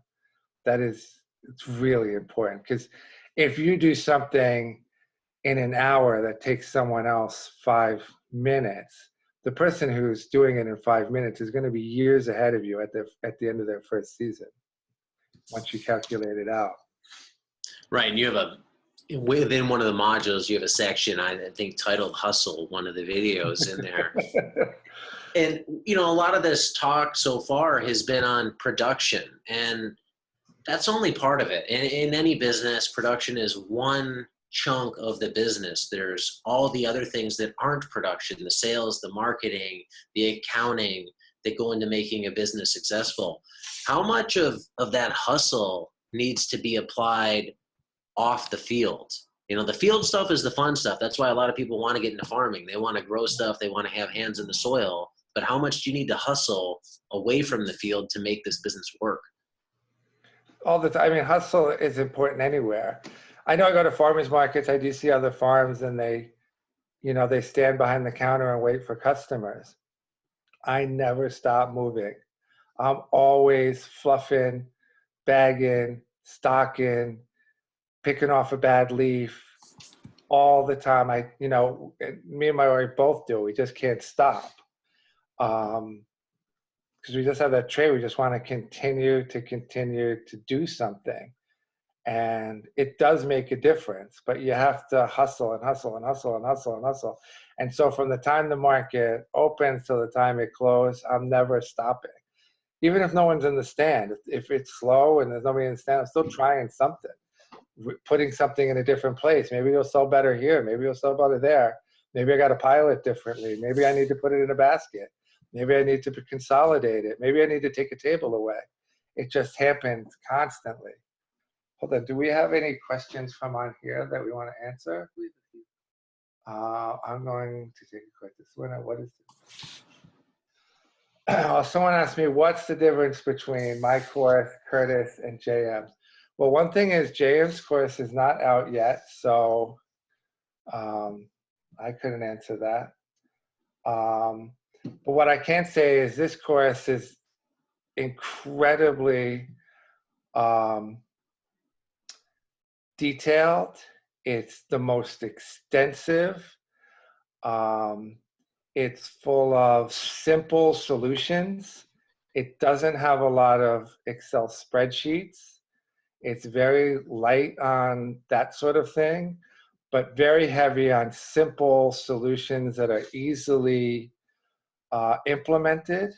It's really important, because if you do something in an hour that takes someone else 5 minutes, the person who's doing it in 5 minutes is going to be years ahead of you at the end of their first season, once you calculate it out. Right, and you have within one of the modules, you have a section, I think, titled Hustle, one of the videos in there. And, a lot of this talk so far has been on production, and that's only part of it. In any business, production is one chunk of the business. There's all the other things that aren't production, the sales, the marketing, the accounting that go into making a business successful. How much of that hustle needs to be applied off the field? The field stuff is the fun stuff. That's why a lot of people want to get into farming. They want to grow stuff. They want to have hands in the soil. But how much do you need to hustle away from the field to make this business work? All the time. I mean, hustle is important anywhere. I know I go to farmers markets. I do see other farms, and they stand behind the counter and wait for customers. I never stop moving. I'm always fluffing, bagging, stocking, picking off a bad leaf all the time. Me and my wife both do. We just can't stop. Because we just have that trait. We just want to continue to do something. And it does make a difference, but you have to hustle and hustle and hustle and hustle and hustle. And so from the time the market opens till the time it closes, I'm never stopping. Even if no one's in the stand, if it's slow and there's nobody in the stand, I'm still trying something, putting something in a different place. Maybe you'll sell better here. Maybe you'll sell better there. Maybe I got to pile it differently. Maybe I need to put it in a basket. Maybe I need to consolidate it. Maybe I need to take a table away. It just happens constantly. Hold on. Do we have any questions from on here that we want to answer? I'm going to take a quick. What is this? Someone asked me, what's the difference between my course, Curtis, and JM's? Well, one thing is JM's course is not out yet, so I couldn't answer that. But what I can say is this course is incredibly detailed. It's the most extensive. It's full of simple solutions. It doesn't have a lot of Excel spreadsheets. It's very light on that sort of thing, but very heavy on simple solutions that are easily implemented.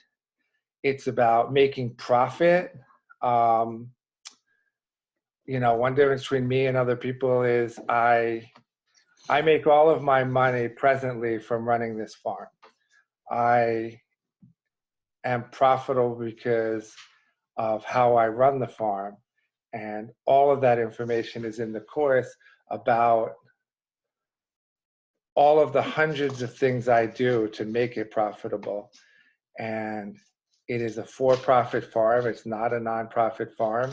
It's about making profit. One difference between me and other people is I make all of my money presently from running this farm. I am profitable because of how I run the farm. And all of that information is in the course about all of the hundreds of things I do to make it profitable. And it is a for-profit farm. It's not a nonprofit farm.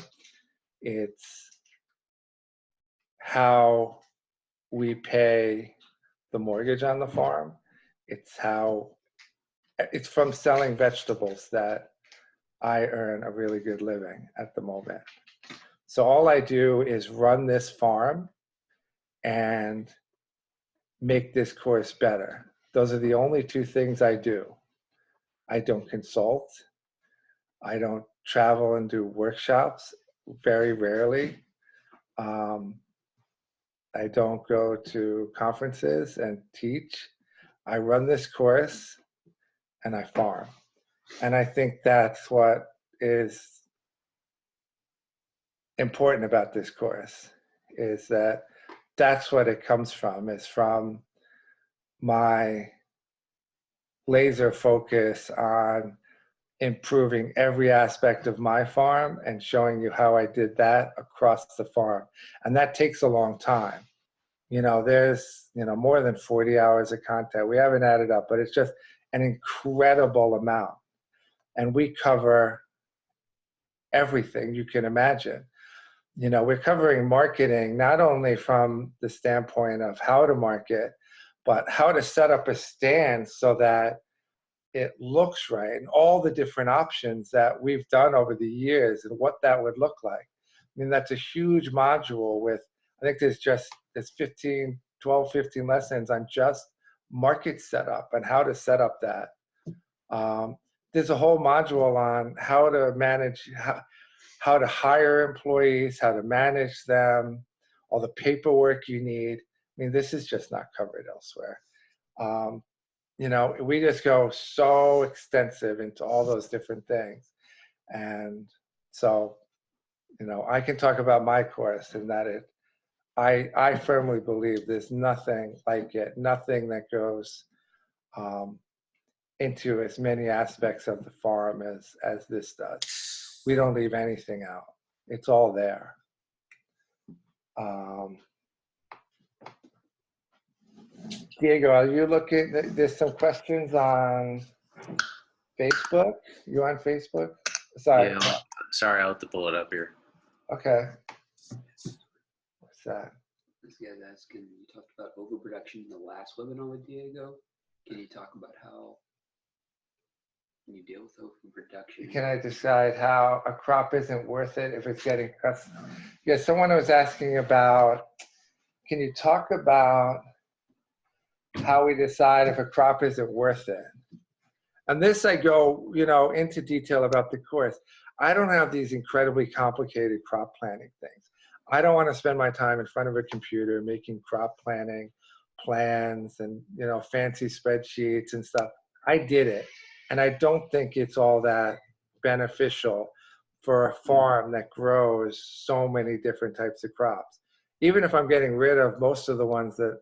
It's how we pay the mortgage on the farm. It's from selling vegetables that I earn a really good living at the moment. So all I do is run this farm and make this course better. Those are the only two things I do. I don't consult. I don't travel and do workshops, very rarely. I don't go to conferences and teach. I run this course and I farm. And I think that's what is important about this course, is that that's what it comes from, is from my laser focus on improving every aspect of my farm and showing you how I did that across the farm. And that takes a long time. There's, more than 40 hours of content. We haven't added up, but it's just an incredible amount. And we cover everything you can imagine. We're covering marketing, not only from the standpoint of how to market, but how to set up a stand so that it looks right, and all the different options that we've done over the years and what that would look like. I mean, that's a huge module with, I think there's 15 lessons on just market setup and how to set up that. There's a whole module on how to manage, how to hire employees, how to manage them, all the paperwork you need. I mean, this is just not covered elsewhere. We just go so extensive into all those different things. And so, I can talk about my course and that I firmly believe there's nothing like it, nothing that goes into as many aspects of the farm as this does. We don't leave anything out. It's all there. Diego, are you looking? There's some questions on Facebook. You on Facebook? Sorry. Yeah, sorry, I'll have to pull it up here. Okay. What's that? This guy's asking, you talked about overproduction in the last webinar with Diego. Can you talk about how you deal with overproduction? Can I decide how a crop isn't worth it if it's getting cuts? Yeah, someone was asking about, can you talk about how we decide if a crop isn't worth it? And this I go, into detail about the course. I don't have these incredibly complicated crop planning things. I don't want to spend my time in front of a computer making crop planning plans and, fancy spreadsheets and stuff. I did it. And I don't think it's all that beneficial for a farm that grows so many different types of crops. Even if I'm getting rid of most of the ones that,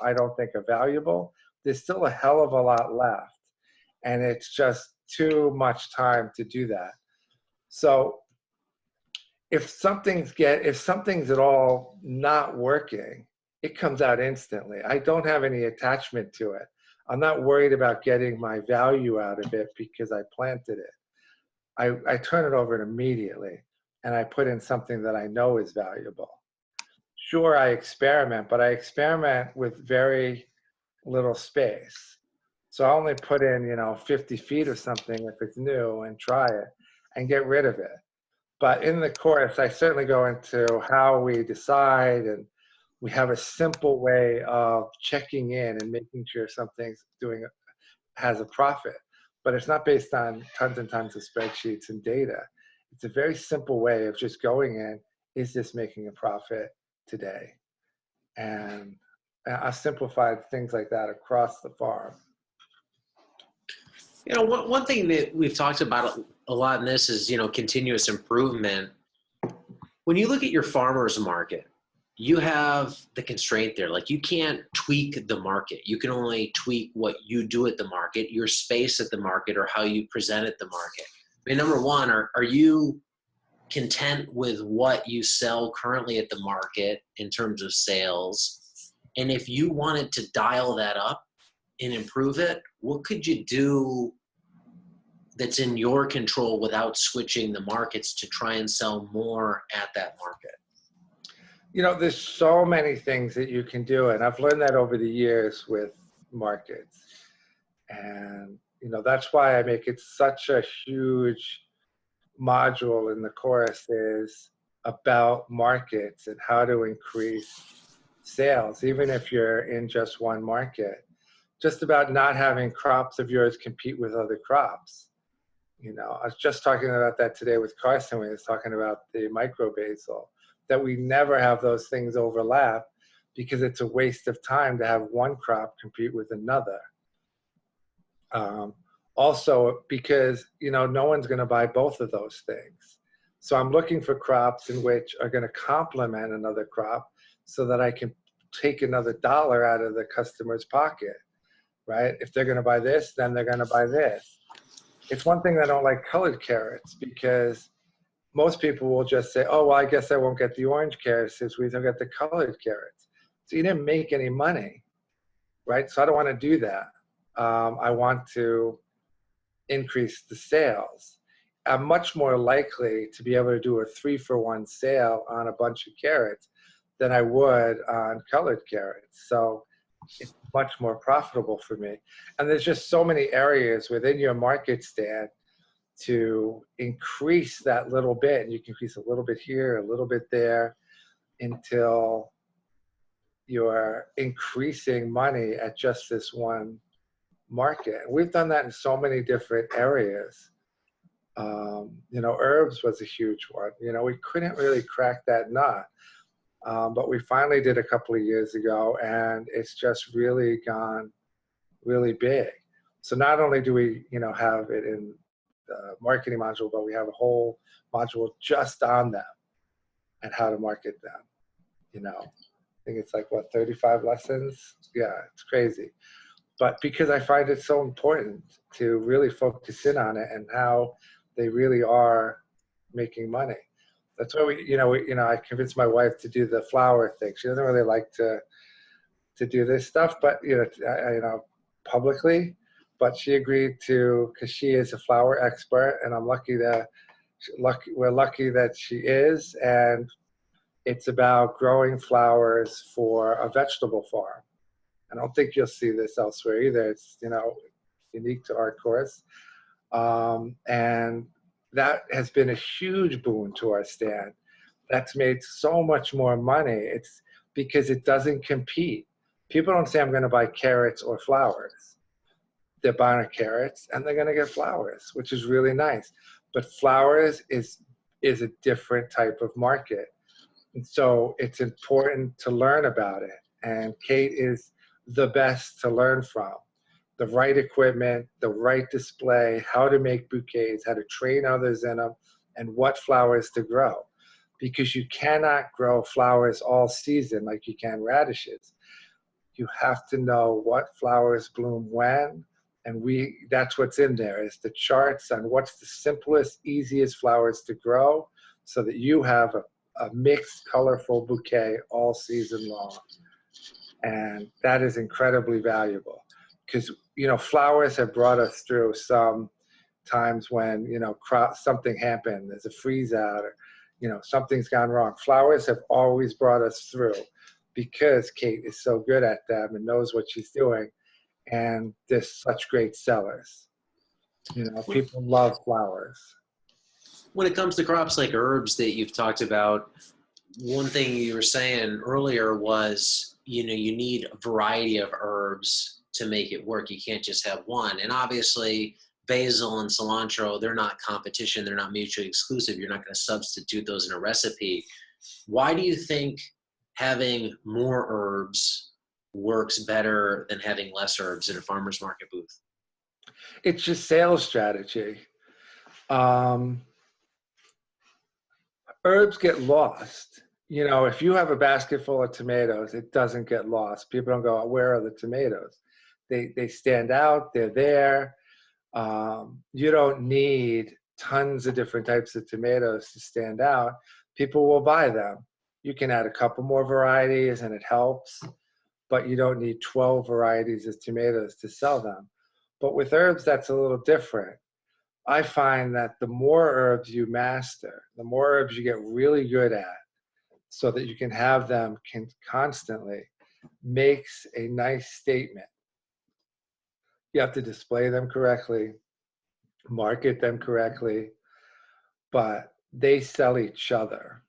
I don't think are valuable, there's still a hell of a lot left. And it's just too much time to do that. So if something's at all not working, it comes out instantly. I don't have any attachment to it. I'm not worried about getting my value out of it because I planted it. I turn it over immediately. and I put in something that I know is valuable. Sure, I experiment, but I experiment with very little space. So I only put in, 50 feet or something if it's new and try it and get rid of it. But in the course, I certainly go into how we decide, and we have a simple way of checking in and making sure something's has a profit. But it's not based on tons and tons of spreadsheets and data. It's a very simple way of just going in, is this making a profit today? And I simplified things like that across the farm. One thing that we've talked about a lot in this is, continuous improvement. When you look at your farmer's market, you have the constraint there. Like, you can't tweak the market. You can only tweak what you do at the market, your space at the market, or how you present at the market. I mean, number one, are you content with what you sell currently at the market in terms of sales? And if you wanted to dial that up and improve it, what could you do that's in your control without switching the markets to try and sell more at that market? There's so many things that you can do, and I've learned that over the years with markets. And, that's why I make it such a huge module in the course, is about markets and how to increase sales, even if you're in just one market. Just about not having crops of yours compete with other crops. I was just talking about that today with Carson when he was talking about the micro basil, that we never have those things overlap, because it's a waste of time to have one crop compete with another. Also, because, no one's going to buy both of those things. So I'm looking for crops in which are going to complement another crop so that I can take another dollar out of the customer's pocket, right? If they're going to buy this, then they're going to buy this. It's one thing I don't like colored carrots, because most people will just say, oh, well, I guess I won't get the orange carrots since we don't get the colored carrots. So you didn't make any money, right? So I don't want to do that. I want to increase the sales. I'm much more likely to be able to do a 3-for-1 sale on a bunch of carrots than I would on colored carrots. So it's much more profitable for me. And there's just so many areas within your market stand to increase that little bit. And you can increase a little bit here, a little bit there, until you're increasing money at just this one market. We've done that in so many different areas. Herbs was a huge one. We couldn't really crack that nut. But we finally did a couple of years ago, and it's just really gone really big. So not only do we, have it in the marketing module, but we have a whole module just on them and how to market them. I think it's like, 35 lessons? Yeah, it's crazy. But because I find it so important to really focus in on it and how they really are making money. That's why I convinced my wife to do the flower thing. She doesn't really like to do this stuff, but publicly. But she agreed to, because she is a flower expert, and we're lucky that she is. And it's about growing flowers for a vegetable farm. I don't think you'll see this elsewhere either. It's unique to our course, and that has been a huge boon to our stand. That's made so much more money. It's because it doesn't compete. People don't say, I'm going to buy carrots or flowers. They're buying carrots and they're going to get flowers, which is really nice. But flowers is a different type of market. And so it's important to learn about it. And Kate is the best to learn from. The right equipment, the right display, how to make bouquets, how to train others in them, and what flowers to grow. Because you cannot grow flowers all season like you can radishes. You have to know what flowers bloom when, and that's what's in there, is the charts on what's the simplest, easiest flowers to grow so that you have a mixed, colorful bouquet all season long. And that is incredibly valuable, because flowers have brought us through some times when something happened, there's a freeze out, or something's gone wrong. Flowers have always brought us through because Kate is so good at them and knows what she's doing. And they're such great sellers. People love flowers. When it comes to crops like herbs that you've talked about, one thing you were saying earlier was, you need a variety of herbs to make it work. You can't just have one. And obviously, basil and cilantro, they're not competition. They're not mutually exclusive. You're not going to substitute those in a recipe. Why do you think having more herbs works better than having less herbs in a farmer's market booth? It's just sales strategy. Herbs get lost. If you have a basket full of tomatoes, it doesn't get lost. People don't go, where are the tomatoes? They stand out. They're there. You don't need tons of different types of tomatoes to stand out. People will buy them. You can add a couple more varieties and it helps, but you don't need 12 varieties of tomatoes to sell them. But with herbs, that's a little different. I find that the more herbs you master, the more herbs you get really good at, so that you can have them constantly, makes a nice statement. You have to display them correctly, market them correctly, but they sell each other.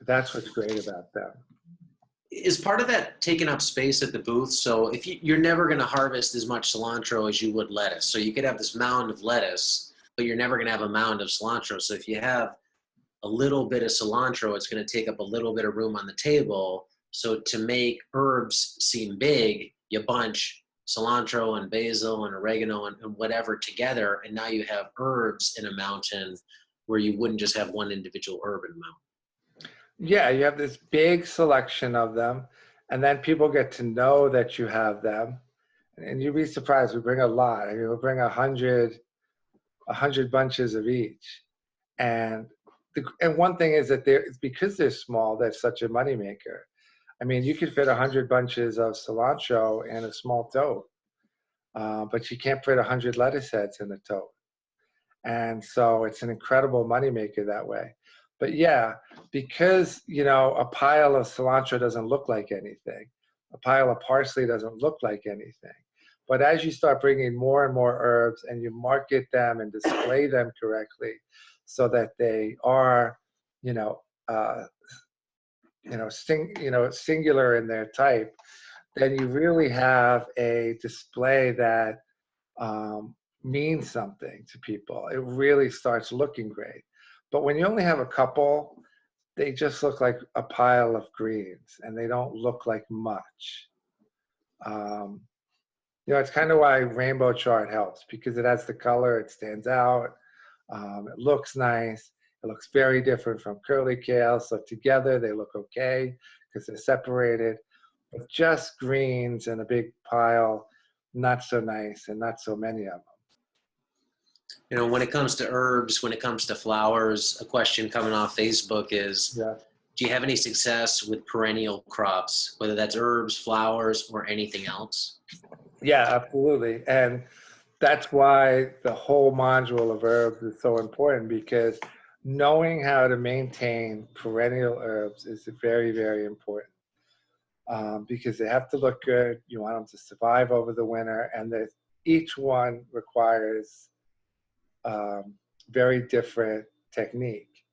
That's what's great about them. Is part of that taking up space at the booth? So if you're never going to harvest as much cilantro as you would lettuce. So you could have this mound of lettuce, but you're never going to have a mound of cilantro. So if you have a little bit of cilantro, it's going to take up a little bit of room on the table. So to make herbs seem big, you bunch cilantro and basil and oregano and whatever together, and now you have herbs in a mountain where you wouldn't just have one individual herb in a mountain. Yeah, you have this big selection of them, and then people get to know that you have them, and you'd be surprised. We bring a lot. We'll bring 100 bunches of each, and one thing is that because they're small, they're such a moneymaker. You could fit 100 bunches of cilantro in a small tote, but you can't fit 100 lettuce heads in a tote, and so it's an incredible moneymaker that way. But yeah, because, a pile of cilantro doesn't look like anything. A pile of parsley doesn't look like anything. But as you start bringing more and more herbs and you market them and display them correctly so that they are, singular in their type, then you really have a display that means something to people. It really starts looking great. But when you only have a couple, they just look like a pile of greens, and they don't look like much. It's kind of why rainbow chart helps, because it has the color, it stands out, it looks nice, it looks very different from curly kale. So together they look okay because they're separated. But just greens in a big pile, not so nice, and not so many of them. When it comes to herbs, when it comes to flowers, a question coming off Facebook is, do you have any success with perennial crops, whether that's herbs, flowers, or anything else? Yeah, absolutely. And that's why the whole module of herbs is so important, because knowing how to maintain perennial herbs is very, very important. Because they have to look good. You want them to survive over the winter, and each one requires very different technique,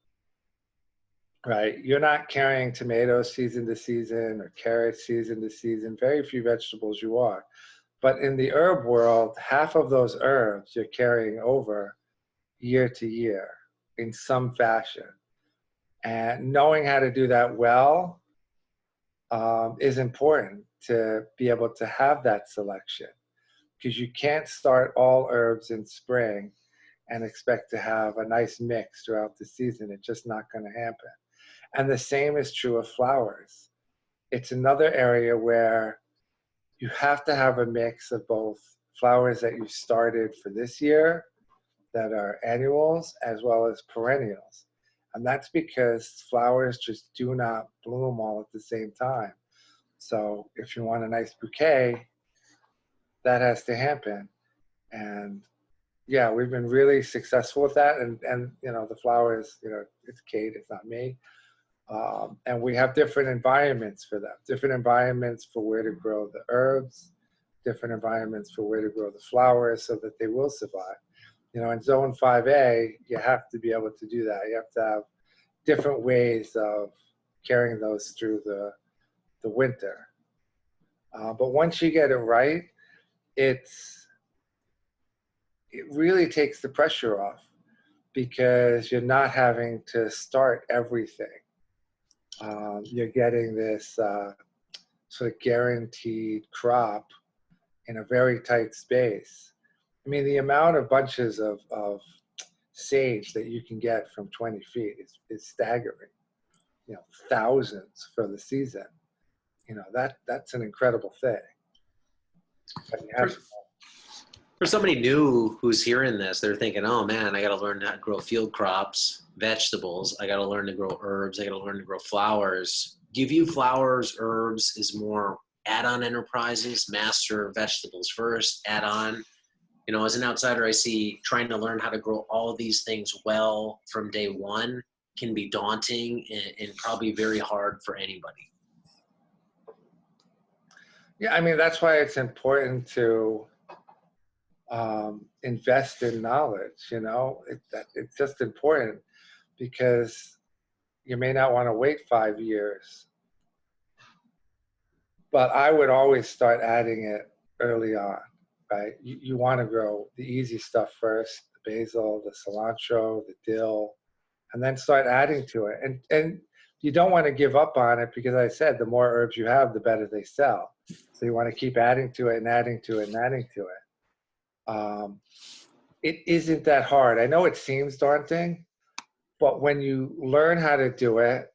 right? You're not carrying tomatoes season to season or carrots season to season. Very few vegetables you are. But in the herb world, half of those herbs you're carrying over year to year in some fashion. And knowing how to do that well is important to be able to have that selection, because you can't start all herbs in spring and expect to have a nice mix throughout the season. It's just not going to happen. And the same is true of flowers. It's another area where you have to have a mix of both flowers that you started for this year that are annuals as well as perennials. And that's because flowers just do not bloom all at the same time. So if you want a nice bouquet, that has to happen. And yeah, we've been really successful with that. And the flowers, it's Kate, it's not me. And we have different environments for them, different environments for where to grow the herbs, different environments for where to grow the flowers so that they will survive. In zone 5A, you have to be able to do that. You have to have different ways of carrying those through the winter. But once you get it right, it really takes the pressure off because you're not having to start everything. You're getting this sort of guaranteed crop in a very tight space. I mean, the amount of bunches of sage that you can get from 20 feet is staggering. Thousands for the season. That's an incredible thing. But you have For somebody new who's hearing this, they're thinking, oh man, I got to learn how to grow field crops, vegetables. I got to learn to grow herbs. I got to learn to grow flowers. Do you view flowers, herbs as more add-on enterprises, master vegetables first, add-on? As an outsider, I see trying to learn how to grow all of these things well from day one can be daunting and probably very hard for anybody. Yeah, I mean, that's why it's important to invest in knowledge. It's just important because you may not want to wait 5 years, but I would always start adding it early on, right? You want to grow the easy stuff first, the basil, the cilantro, the dill, and then start adding to it. And you don't want to give up on it because I said the more herbs you have, the better they sell. So you want to keep adding to it and adding to it and adding to it. It isn't that hard. I know it seems daunting, but when you learn how to do it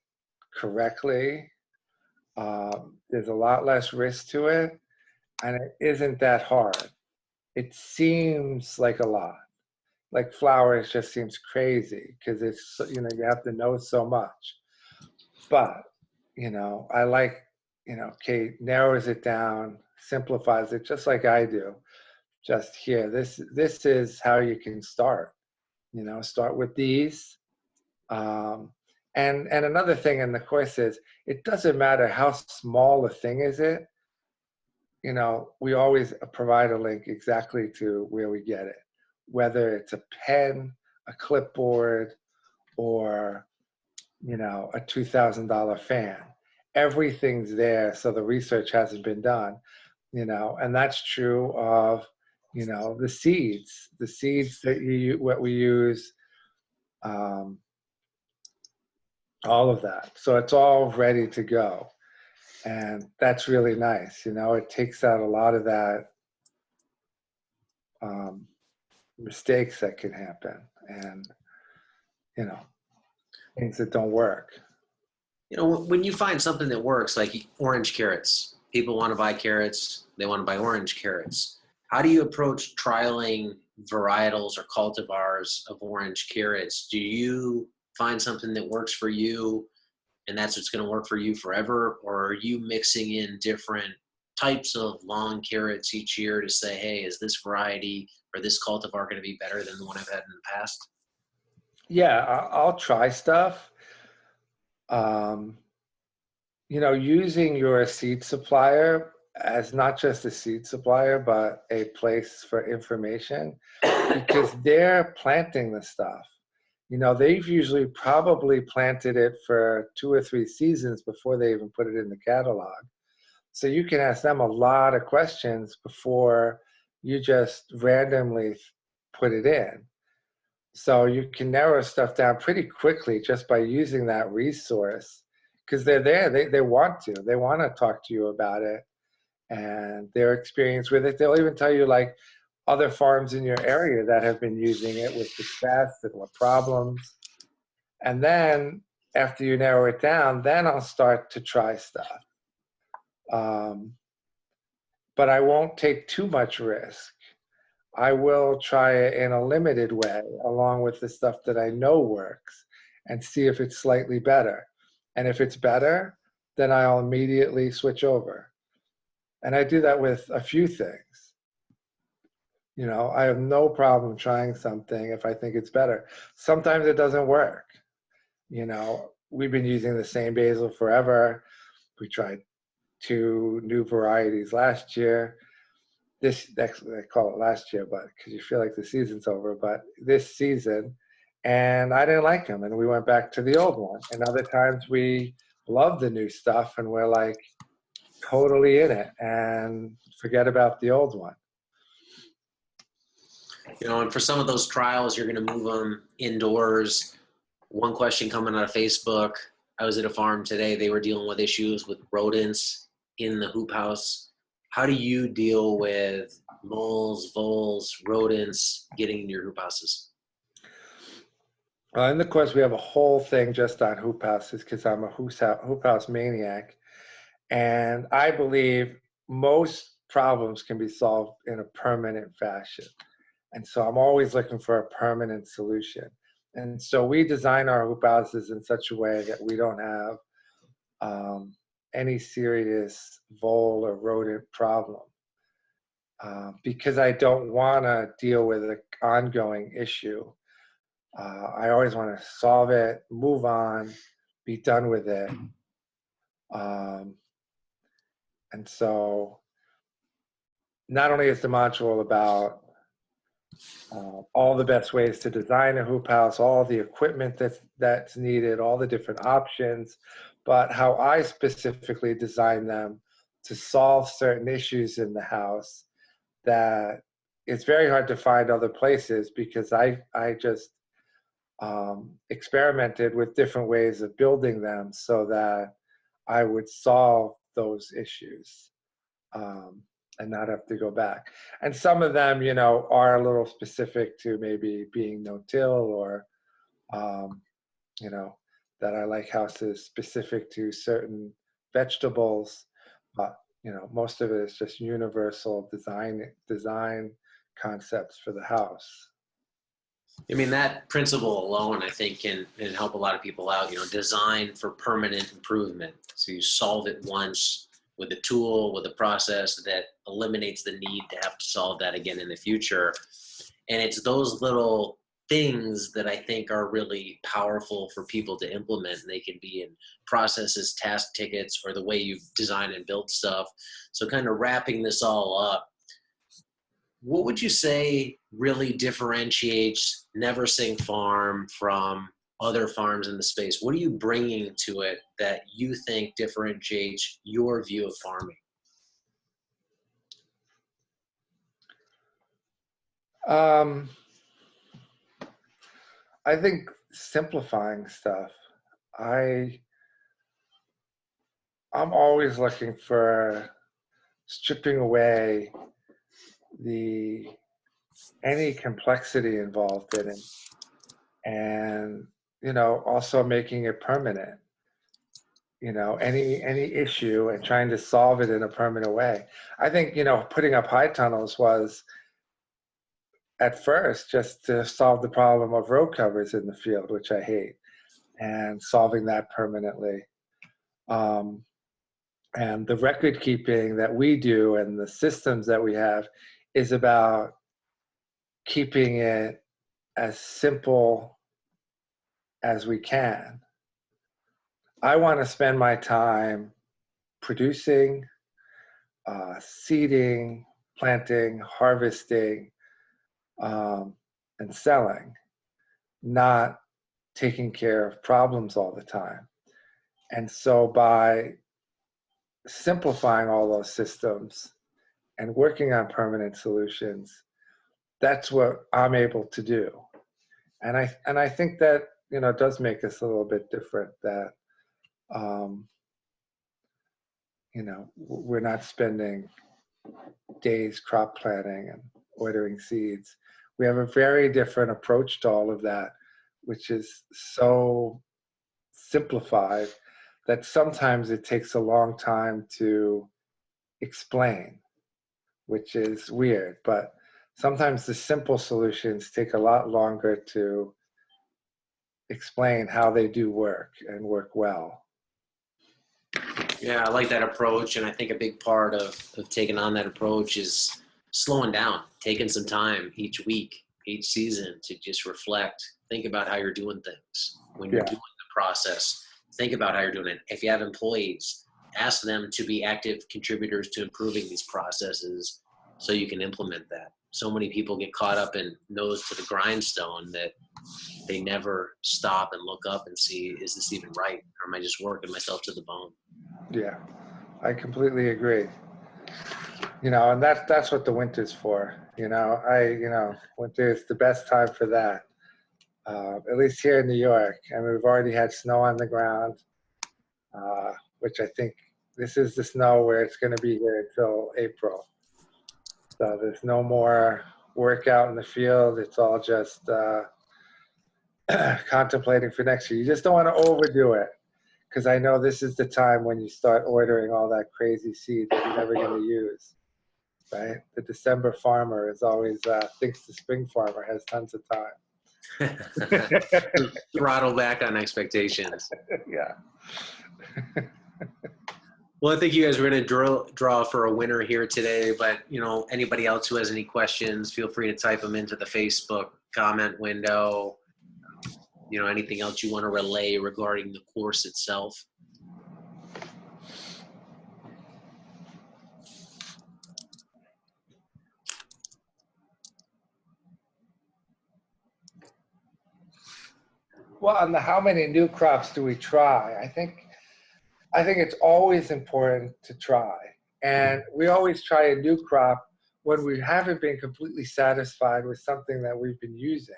correctly, there's a lot less risk to it, and it isn't that hard. It seems like a lot. Like flowers just seems crazy because it's, you have to know so much. But, I like, Kate narrows it down, simplifies it just like I do. Just here, this is how you can start. Start with these. And another thing in the course is, it doesn't matter how small a thing is it. We always provide a link exactly to where we get it, whether it's a pen, a clipboard, or a $2,000 fan. Everything's there, so the research hasn't been done. And that's true of the seeds that what we use, all of that. So it's all ready to go, and that's really nice. It takes out a lot of that mistakes that can happen, and things that don't work. When you find something that works, like orange carrots, people want to buy carrots, they want to buy orange carrots. How do you approach trialing varietals or cultivars of orange carrots? Do you find something that works for you and that's what's going to work for you forever? Or are you mixing in different types of long carrots each year to say, hey, is this variety or this cultivar going to be better than the one I've had in the past? Yeah, I'll try stuff. Using your seed supplier as not just a seed supplier, but a place for information, because they're planting the stuff. They've usually probably planted it for 2 or 3 seasons before they even put it in the catalog. So you can ask them a lot of questions before you just randomly put it in. So you can narrow stuff down pretty quickly just by using that resource, because they're there. They want to. They want to talk to you about it and their experience with it. They'll even tell you like other farms in your area that have been using it with success and what problems. And then after you narrow it down, then I'll start to try stuff. But I won't take too much risk. I will try it in a limited way along with the stuff that I know works and see if it's slightly better. And if it's better, then I'll immediately switch over. And I do that with a few things. I have no problem trying something if I think it's better. Sometimes it doesn't work. We've been using the same basil forever. We tried 2 new varieties last year. I call it last year, but because you feel like the season's over, but this season, and I didn't like them, and we went back to the old one. And other times we love the new stuff, and we're like totally in it, and forget about the old one. And for some of those trials, you're going to move them indoors. One question coming out of Facebook: I was at a farm today. They were dealing with issues with rodents in the hoop house. How do you deal with moles, voles, rodents getting in your hoop houses? In the course, we have a whole thing just on hoop houses because I'm a hoop house maniac. And I believe most problems can be solved in a permanent fashion. And so I'm always looking for a permanent solution. And so we design our hoop houses in such a way that we don't have any serious vole or rodent problem. Because I don't want to deal with an ongoing issue. I always want to solve it, move on, be done with it. And so not only is the module about all the best ways to design a hoop house, all the equipment that's needed, all the different options, but how I specifically design them to solve certain issues in the house that it's very hard to find other places, because I just experimented with different ways of building them so that I would solve those issues and not have to go back. And some of them, are a little specific to maybe being no-till, or, that I like houses specific to certain vegetables. But, most of it is just universal design concepts for the house. I mean, that principle alone, I think, can help a lot of people out. Design for permanent improvement. So you solve it once with a tool, with a process that eliminates the need to have to solve that again in the future. And it's those little things that I think are really powerful for people to implement. And they can be in processes, task tickets, or the way you design and build stuff. So kind of wrapping this all up, what would you say really differentiates Never Sink Farm from other farms in the space? What are you bringing to it that you think differentiates your view of farming? I think simplifying stuff. I'm always looking for stripping away any complexity involved in it, and also making it permanent. Any issue, and trying to solve it in a permanent way. I think putting up high tunnels was at first just to solve the problem of road covers in the field, which I hate, and solving that permanently. And the record keeping that we do and the systems that we have is about keeping it as simple as we can. I want to spend my time producing, seeding, planting, harvesting, and selling, not taking care of problems all the time. And so by simplifying all those systems and working on permanent solutions, that's what I'm able to do. And I think that does make us a little bit different, that we're not spending days crop planting and ordering seeds. We have a very different approach to all of that, which is so simplified that sometimes it takes a long time to explain, which is weird. But sometimes the simple solutions take a lot longer to explain how they do work and work well. Yeah, I like that approach. And I think a big part of taking on that approach is slowing down, taking some time each week, each season to just reflect, think about how you're doing things. When you're doing the process, think about how you're doing it. If you have employees, ask them to be active contributors to improving these processes so you can implement that. So many people get caught up in nose to the grindstone that they never stop and look up and see, is this even right? Or am I just working myself to the bone? Yeah, I completely agree. And that's what the winter's for. Winter is the best time for that. At least here in New York. I mean, we've already had snow on the ground, which I think this is the snow where it's going to be here until April. So there's no more work out in the field. It's all just contemplating for next year. You just don't want to overdo it, because I know this is the time when you start ordering all that crazy seed that you're never going to use, right? The December farmer is always thinks the spring farmer has tons of time. Throttle back on expectations. Yeah. Well, I think you guys are going to draw for a winner here today, but anybody else who has any questions, feel free to type them into the Facebook comment window. Anything else you want to relay regarding the course itself? Well, on the how many new crops do we try? I think it's always important to try. And we always try a new crop when we haven't been completely satisfied with something that we've been using.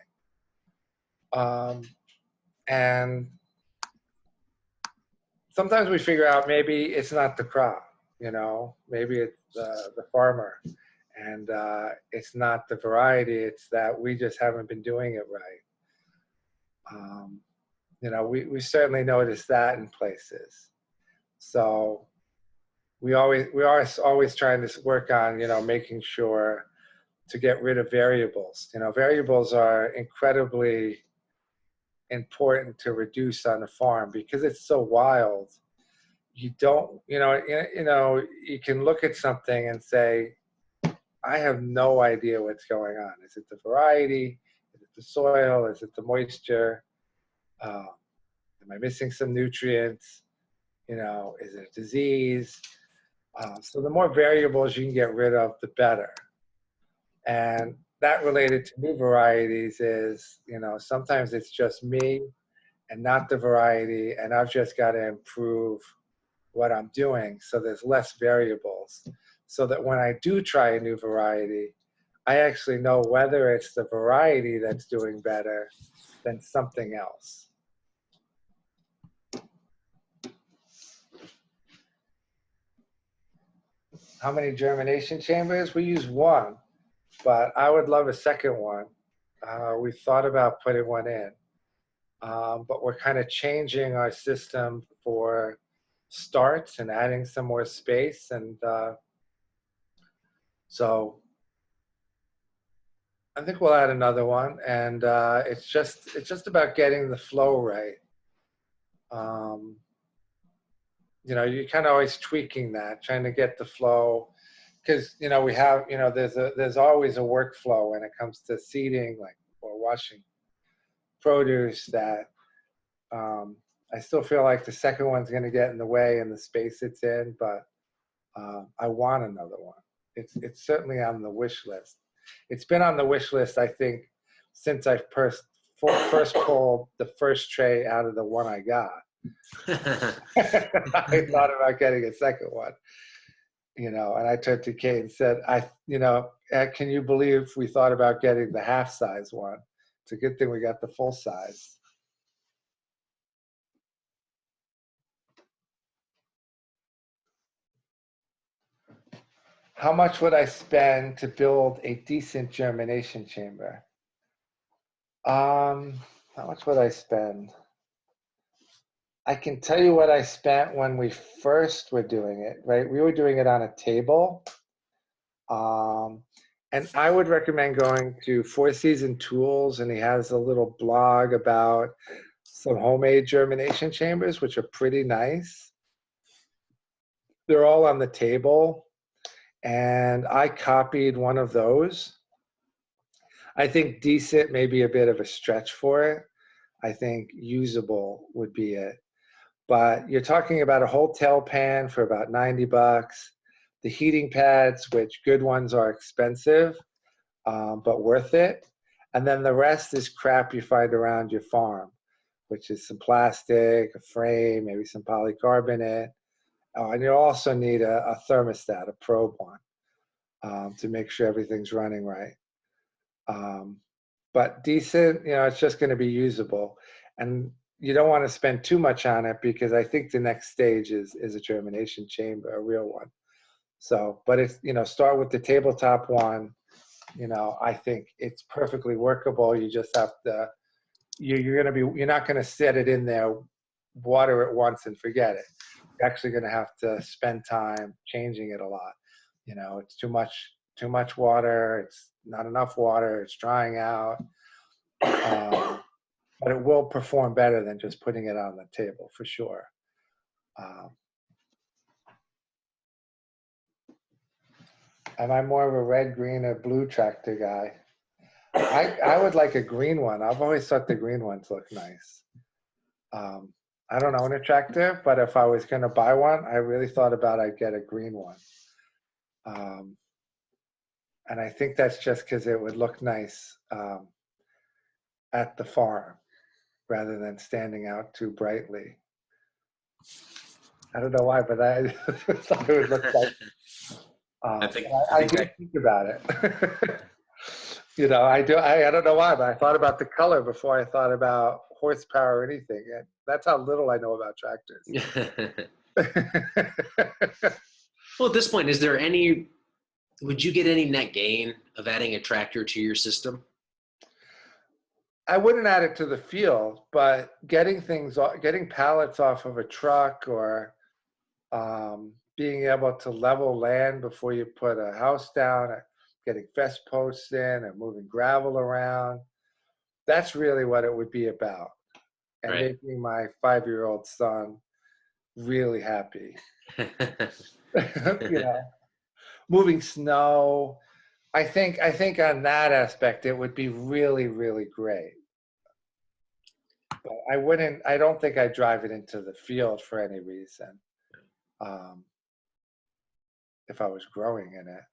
And sometimes we figure out maybe it's not the crop, maybe it's the farmer. And it's not the variety, it's that we just haven't been doing it right. We certainly notice that in places. So we are always trying to work on, making sure to get rid of variables. Variables are incredibly important to reduce on a farm because it's so wild. You don't, you can look at something and say, I have no idea what's going on. Is it the variety? Is it the soil? Is it the moisture? Am I missing some nutrients? Is it a disease? So the more variables you can get rid of, the better. And that related to new varieties is, sometimes it's just me and not the variety, and I've just got to improve what I'm doing so there's less variables, so that when I do try a new variety, I actually know whether it's the variety that's doing better than something else. How many germination chambers? We use one, but I would love a second one. We thought about putting one in, but we're kind of changing our system for starts and adding some more space. And so I think we'll add another one. And it's just about getting the flow right. You're kind of always tweaking that, trying to get the flow, because we have there's always a workflow when it comes to seeding, like, or washing produce, that I still feel like the second one's going to get in the way in the space it's in, but I want another one. It's certainly on the wish list. It's been on the wish list, I think, since I first pulled the first tray out of the one I got. I thought about getting a second one, and I turned to Kate and said, can you believe we thought about getting the half size one? It's a good thing we got the full size. How much would I spend to build a decent germination chamber? How much would I spend? I can tell you what I spent when we first were doing it, right? We were doing it on a table. And I would recommend going to Four Season Tools, and he has a little blog about some homemade germination chambers, which are pretty nice. They're all on the table. and I copied one of those. I think decent may be a bit of a stretch for it. I think usable would be it. But you're talking about a whole tail pan for about $90. The heating pads, which good ones are expensive, but worth it. And then the rest is crap you find around your farm, which is some plastic, a frame, maybe some polycarbonate. And you also need a thermostat, a probe one, to make sure everything's running right. But decent, it's just going to be usable. And you don't want to spend too much on it because I think the next stage is a germination chamber, a real one. So, but it's, start with the tabletop one. I think it's perfectly workable. You just have to, you're not going to set it in there, water it once and forget it. You're actually going to have to spend time changing it a lot. It's too much water. It's not enough water. It's drying out. But it will perform better than just putting it on the table for sure. Am I more of a red, green, or blue tractor guy? I would like a green one. I've always thought the green ones look nice. I don't own a tractor, but if I was going to buy one, I really thought about I'd get a green one. And I think that's just because it would look nice at the farm rather than standing out too brightly. I don't know why, but I thought it would look like. I did think about it. I don't know why, but I thought about the color before I thought about horsepower or anything. And that's how little I know about tractors. Well, at this point, would you get any net gain of adding a tractor to your system? I wouldn't add it to the field, but getting pallets off of a truck or being able to level land before you put a house down, getting fence posts in and moving gravel around, that's really what it would be about. And right. Making my 5-year-old son really happy. Moving snow. I think on that aspect, it would be really, really great. But I don't think I'd drive it into the field for any reason. If I was growing in it,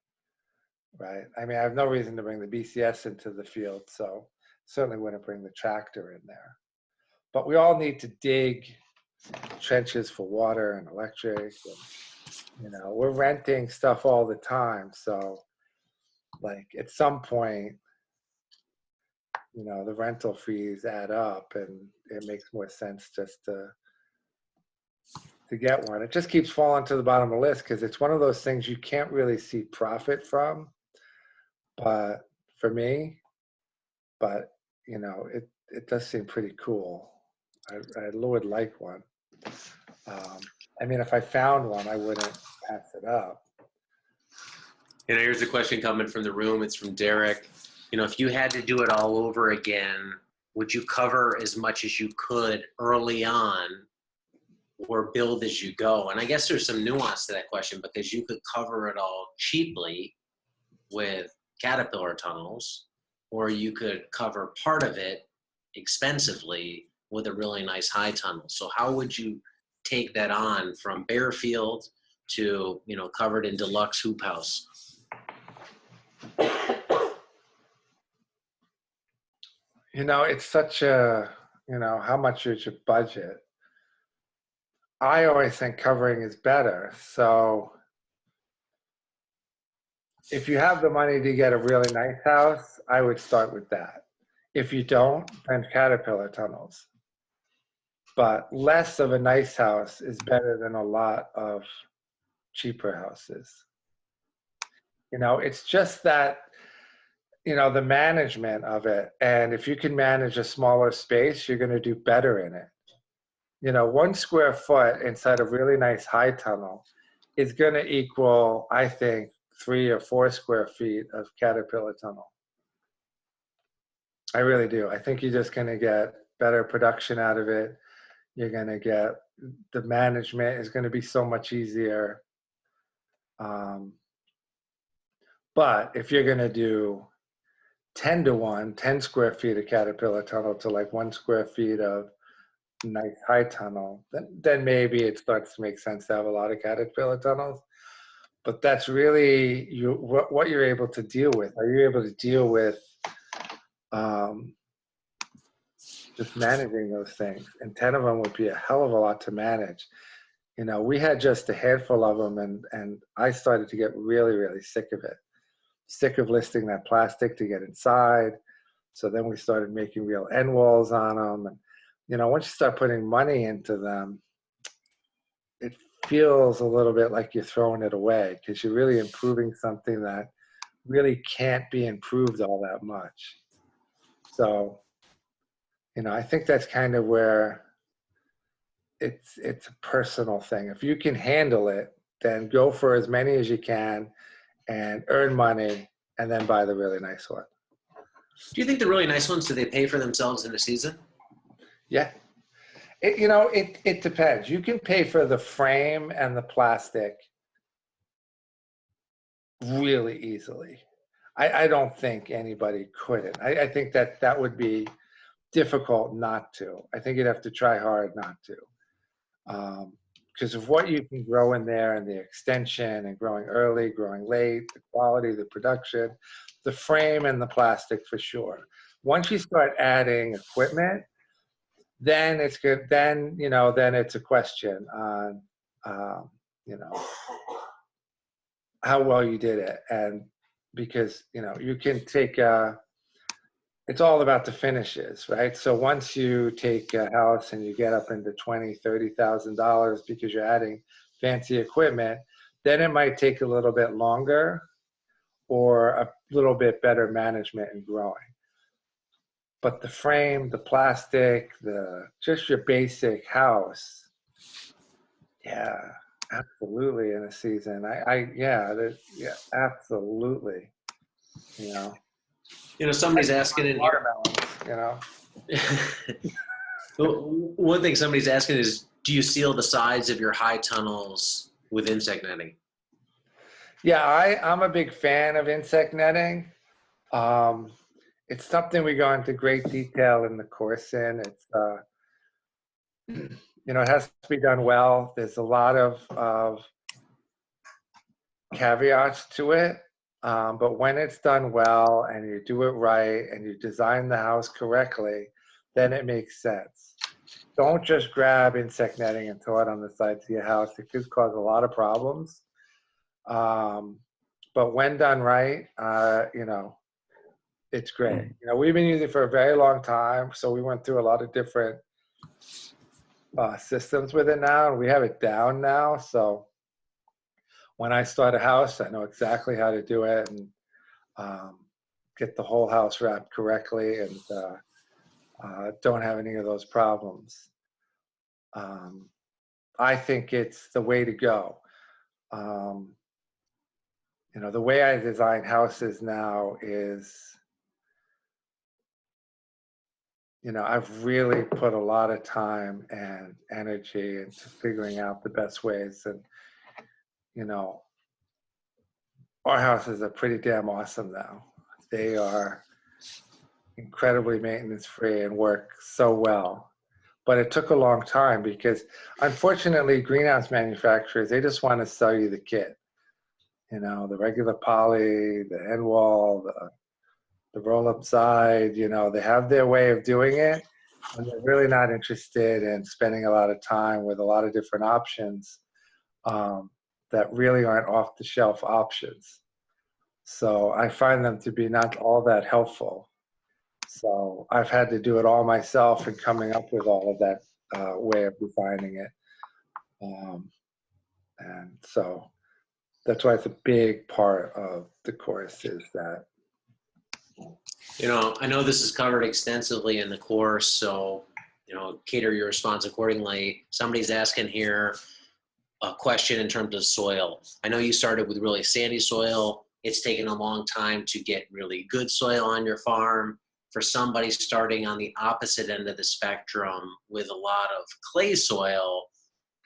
right? I mean, I have no reason to bring the BCS into the field, so certainly wouldn't bring the tractor in there. But we all need to dig trenches for water and electric. And, we're renting stuff all the time, so like at some point, the rental fees add up, and it makes more sense just to get one. It just keeps falling to the bottom of the list because it's one of those things you can't really see profit from, but for me, it does seem pretty cool. I would like one. I mean, if I found one, I wouldn't pass it up. Here's a question coming from the room. It's from Derek. If you had to do it all over again, would you cover as much as you could early on or build as you go? And I guess there's some nuance to that question because you could cover it all cheaply with caterpillar tunnels, or you could cover part of it expensively with a really nice high tunnel. So how would you take that on from bare field to, covered in deluxe hoop house? It's such a, how much is your budget? I always think covering is better. So if you have the money to get a really nice house, I would start with that. If you don't, then caterpillar tunnels. But less of a nice house is better than a lot of cheaper houses. It's just that, the management of it. And if you can manage a smaller space, you're going to do better in it. 1 square foot inside a really nice high tunnel is going to equal, I think, 3 or 4 square feet of caterpillar tunnel. I really do. I think you're just going to get better production out of it. You're going to get, the management is going to be so much easier. But if you're going to do 10 to 1, 10 square feet of caterpillar tunnel to like 1 square feet of nice high tunnel, then maybe it starts to make sense to have a lot of caterpillar tunnels. But that's really what you're able to deal with. Are you able to deal with just managing those things? And 10 of them would be a hell of a lot to manage. You know, we had just a handful of them, and I started to get really, really sick of it. Sick of listing that plastic to get inside. So then we started making real end walls on them. And, you know, once you start putting money into them, it feels a little bit like you're throwing it away because you're really improving something that really can't be improved all that much. So, you know, I think that's kind of where it's a personal thing. If you can handle it, then go for as many as you can and earn money and then buy the really nice one. Do you think the really nice ones, do they pay for themselves in a season? Yeah. It depends. You can pay for the frame and the plastic really easily. I don't think anybody couldn't. I think that would be difficult not to. I think you'd have to try hard not to. Because of what you can grow in there and the extension and growing early, growing late, the quality, the production, the frame and the plastic for sure. Once you start adding equipment, then it's good. Then, then it's a question on, how well you did it. And because, you can take, it's all about the finishes, right? So once you take a house and you get up into $20,000, $30,000 because you're adding fancy equipment, then it might take a little bit longer or a little bit better management and growing. But the frame, the plastic, just your basic house, yeah, absolutely in a season. Absolutely. Somebody's asking in here. Watermelons, One thing somebody's asking is, do you seal the sides of your high tunnels with insect netting? Yeah, I'm a big fan of insect netting. It's something we go into great detail in the course in. It's, it has to be done well. There's a lot of caveats to it. But when it's done well and you do it right and you design the house correctly, then it makes sense. Don't just grab insect netting and throw it on the sides of your house. It could cause a lot of problems. But when done right, it's great. We've been using it for a very long time, so we went through a lot of different systems with it now, and we have it down now. So when I start a house, I know exactly how to do it and get the whole house wrapped correctly and don't have any of those problems. I think it's the way to go. The way I design houses now is, I've really put a lot of time and energy into figuring out the best ways. And, our houses are pretty damn awesome now. They are incredibly maintenance free and work so well. But it took a long time because, unfortunately, greenhouse manufacturers, they just want to sell you the kit. The regular poly, the end wall, the roll-up side, they have their way of doing it, and they're really not interested in spending a lot of time with a lot of different options that really aren't off-the-shelf options. So I find them to be not all that helpful. So I've had to do it all myself and coming up with all of that way of designing it. And so that's why it's a big part of the course is that. I know this is covered extensively in the course, so, cater your response accordingly. Somebody's asking here a question in terms of soil. I know you started with really sandy soil. It's taken a long time to get really good soil on your farm. For somebody starting on the opposite end of the spectrum with a lot of clay soil,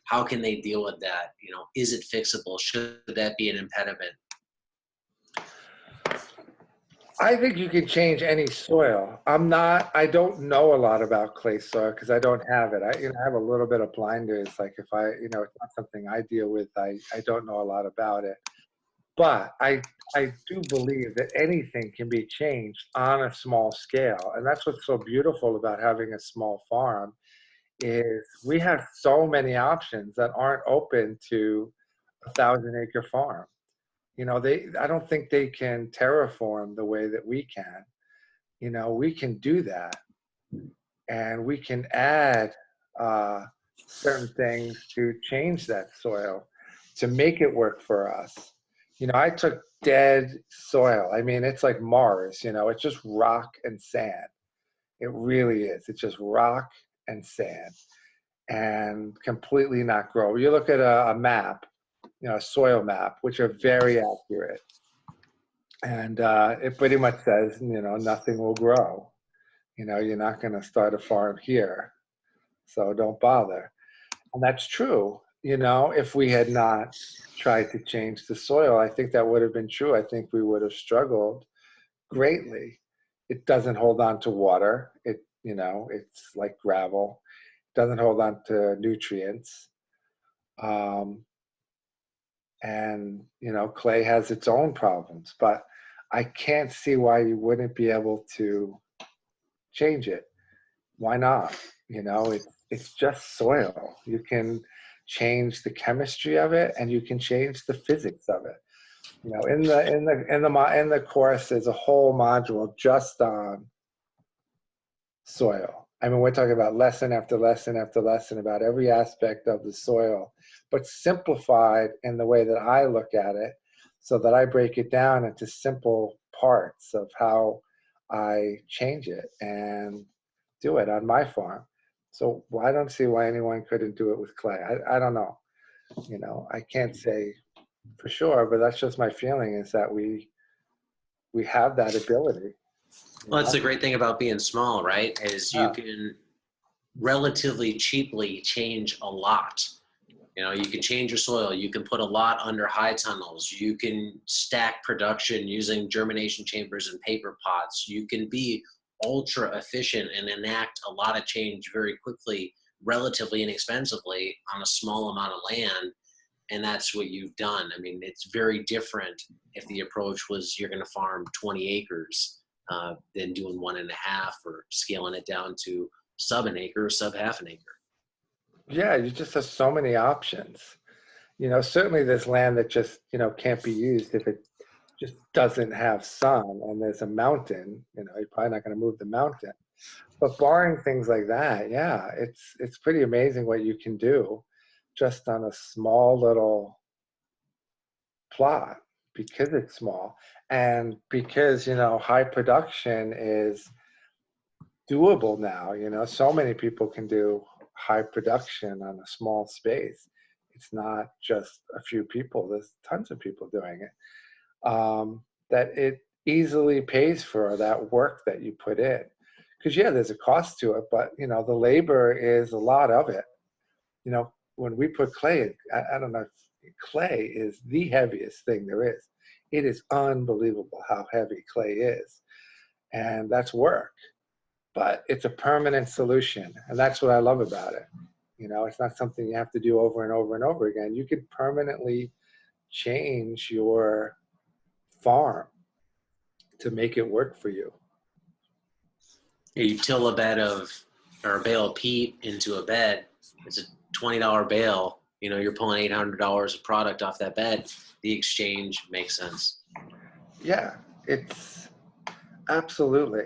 how can they deal with that? Is it fixable? Should that be an impediment? I think you can change any soil. I don't know a lot about clay soil because I don't have it. I have a little bit of blinders. Like if it's not something I deal with, I don't know a lot about it. But I do believe that anything can be changed on a small scale. And that's what's so beautiful about having a small farm is we have so many options that aren't open to a 1,000-acre farm. I don't think they can terraform the way that we can. We can do that, and we can add certain things to change that soil to make it work for us. I took dead soil. I mean, it's like Mars, it's just rock and sand. It really is. It's just rock and sand and completely not grow. You look at a map, a soil map, which are very accurate. And it pretty much says, nothing will grow. You're not going to start a farm here, so don't bother. And that's true. If we had not tried to change the soil, I think that would have been true. I think we would have struggled greatly. It doesn't hold on to water. It's like gravel. It doesn't hold on to nutrients. And clay has its own problems, but I can't see why you wouldn't be able to change it. Why not? It's just soil. You can change the chemistry of it, and you can change the physics of it. In the course, there's a whole module just on soil. I mean, we're talking about lesson after lesson after lesson about every aspect of the soil, but simplified in the way that I look at it, so that I break it down into simple parts of how I change it and do it on my farm. So I don't see why anyone couldn't do it with clay. I don't know. I can't say for sure, but that's just my feeling, is that we have that ability. Well, that's the great thing about being small, right? Is you can relatively cheaply change a lot. You can change your soil. You can put a lot under high tunnels. You can stack production using germination chambers and paper pots. You can be ultra efficient and enact a lot of change very quickly, relatively inexpensively on a small amount of land. And that's what you've done. I mean, it's very different if the approach was you're going to farm 20 acres than doing 1.5 or scaling it down to sub an acre or sub half an acre. Yeah, you just have so many options. Certainly there's land that just, can't be used if it just doesn't have sun and there's a mountain, you're probably not going to move the mountain. But barring things like that, yeah, it's pretty amazing what you can do just on a small little plot, because it's small and because, high production is doable now. So many people can do high production on a small space. It's not just a few people. There's tons of people doing it. That it easily pays for that work that you put in. Because there's a cost to it, but the labor is a lot of it. When we put clay in, I don't know, clay is the heaviest thing there is. It is unbelievable how heavy clay is, and that's work. But it's a permanent solution, and that's what I love about it. It's not something you have to do over and over and over again. You could permanently change your farm to make it work for you. You till a bale of peat into a bed. It's a $20 bale. You're pulling $800 of product off that bed. The exchange makes sense. Yeah, it's absolutely.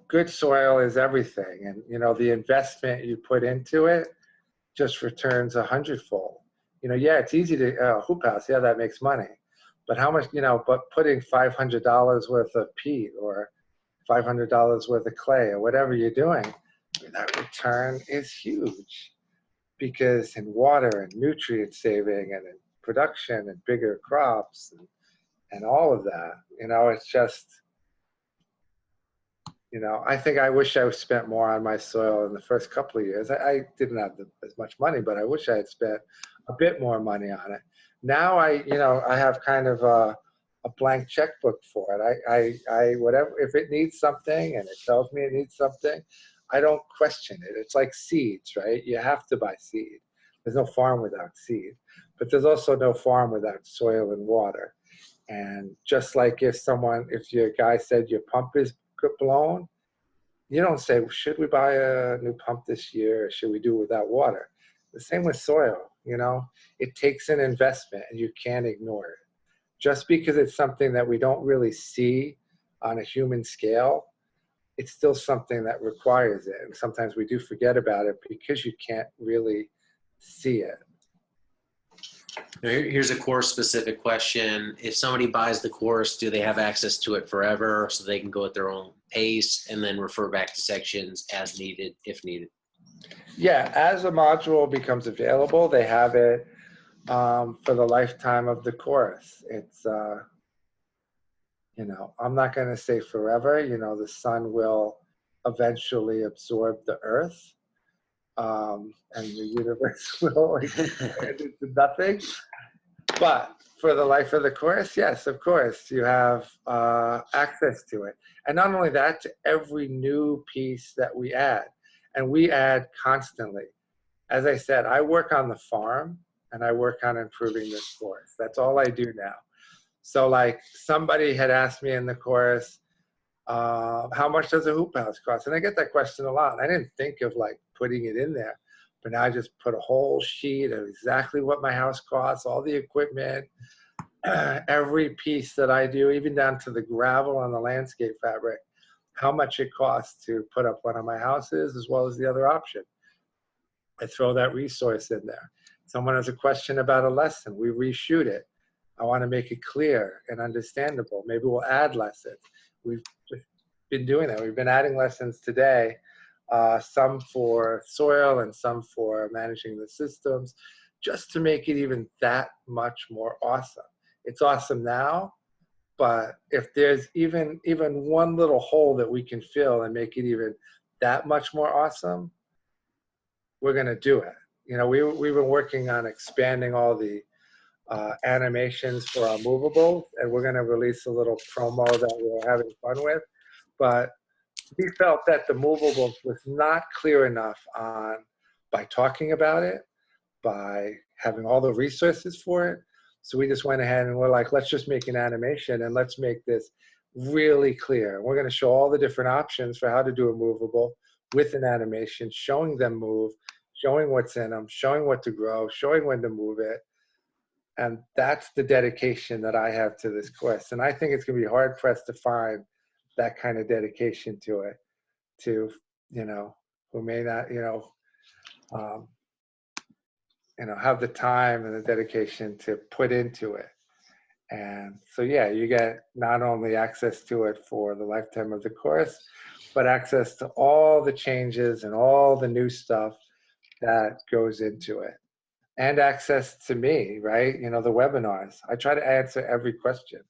Good soil is everything. And, the investment you put into it just returns 100-fold. It's easy to hoop house. Yeah, that makes money. But how much, but putting $500 worth of peat or $500 worth of clay or whatever you're doing, that return is huge, because in water and nutrient saving and in production and bigger crops and all of that, it's just, I think I wish I spent more on my soil in the first couple of years. I didn't have as much money, but I wish I had spent a bit more money on it. Now I have kind of a a blank checkbook for it. I whatever, if it needs something and it tells me it needs something, I don't question it. It's like seeds, right? You have to buy seed. There's no farm without seed, but there's also no farm without soil and water. And just like if your guy said your pump is blown, you don't say, should we buy a new pump this year, or should we do it without water? The same with soil, it takes an investment and you can't ignore it. Just because it's something that we don't really see on a human scale, it's still something that requires it. And sometimes we do forget about it because you can't really see it. Here's a course specific question. If somebody buys the course, do they have access to it forever so they can go at their own pace and then refer back to sections as needed, if needed? Yeah, as a module becomes available, they have it for the lifetime of the course. It's, I'm not going to say forever. The sun will eventually absorb the earth, and the universe will expand into nothing. But for the life of the course, yes, of course, you have access to it. And not only that, to every new piece that we add. And we add constantly. As I said, I work on the farm and I work on improving this course. That's all I do now. So like somebody had asked me in the course, how much does a hoop house cost? And I get that question a lot. I didn't think of like putting it in there, but now I just put a whole sheet of exactly what my house costs, all the equipment, every piece that I do, even down to the gravel on the landscape fabric, how much it costs to put up one of my houses, as well as the other option. I throw that resource in there. Someone has a question about a lesson, we reshoot it. I want to make it clear and understandable. Maybe we'll add lessons. We've just been doing that. We've been adding lessons today, some for soil and some for managing the systems, just to make it even that much more awesome. It's awesome now, but if there's even one little hole that we can fill and make it even that much more awesome, we're going to do it. We've been working on expanding all the animations for our movables, and we're going to release a little promo that we're having fun with. But we felt that the movables was not clear enough by talking about it, by having all the resources for it. So we just went ahead and we're like, let's just make an animation and let's make this really clear. We're going to show all the different options for how to do a movable with an animation, showing them move, showing what's in them, showing what to grow, showing when to move it. And that's the dedication that I have to this course. And I think it's going to be hard pressed to find that kind of dedication to it, to, who may not, have the time and the dedication to put into it. And so, yeah, you get not only access to it for the lifetime of the course, but access to all the changes and all the new stuff that goes into it. And access to me, right? The webinars. I try to answer every question.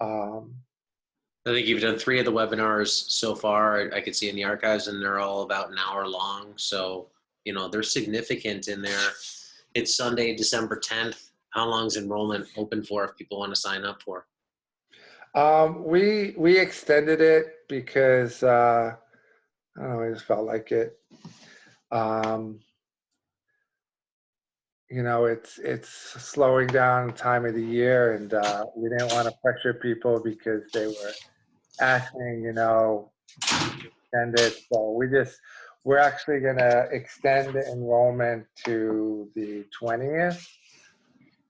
I think you've done 3 of the webinars so far. I could see in the archives, and they're all about an hour long. So, they're significant in there. It's Sunday, December 10th. How long is enrollment open for if people want to sign up for? We extended it because, I don't know, I just felt like it. It's slowing down time of the year, and we didn't want to pressure people because they were asking, extend it. So we're actually going to extend the enrollment to the 20th.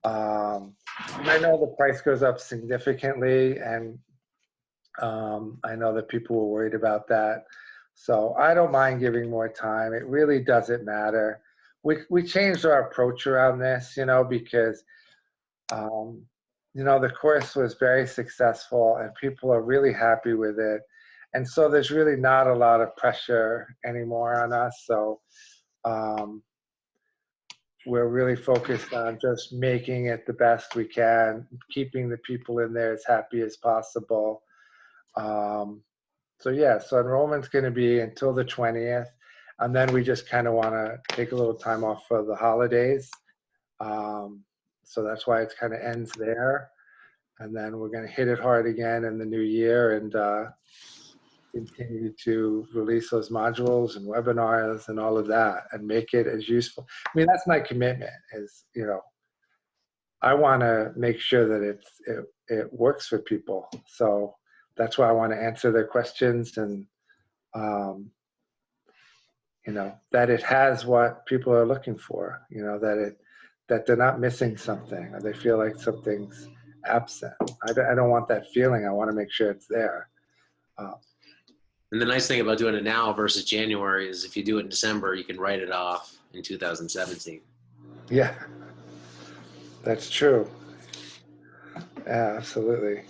I know the price goes up significantly, and I know that people were worried about that. So I don't mind giving more time. It really doesn't matter. We changed our approach around this, because, the course was very successful and people are really happy with it. And so there's really not a lot of pressure anymore on us. So we're really focused on just making it the best we can, keeping the people in there as happy as possible. So yeah, so enrollment's going to be until the 20th. And then we just kind of want to take a little time off for the holidays. So that's why it kind of ends there. And then we're going to hit it hard again in the new year and continue to release those modules and webinars and all of that and make it as useful. I mean, that's my commitment is, you know, I want to make sure that it works for people. So that's why I want to answer their questions and, you know, that it has what people are looking for, you know, that they're not missing something or they feel like something's absent. I don't want that feeling. I want to make sure it's there. And the nice thing about doing it now versus January is if you do it in December, you can write it off in 2017. Yeah, that's true. Yeah, absolutely.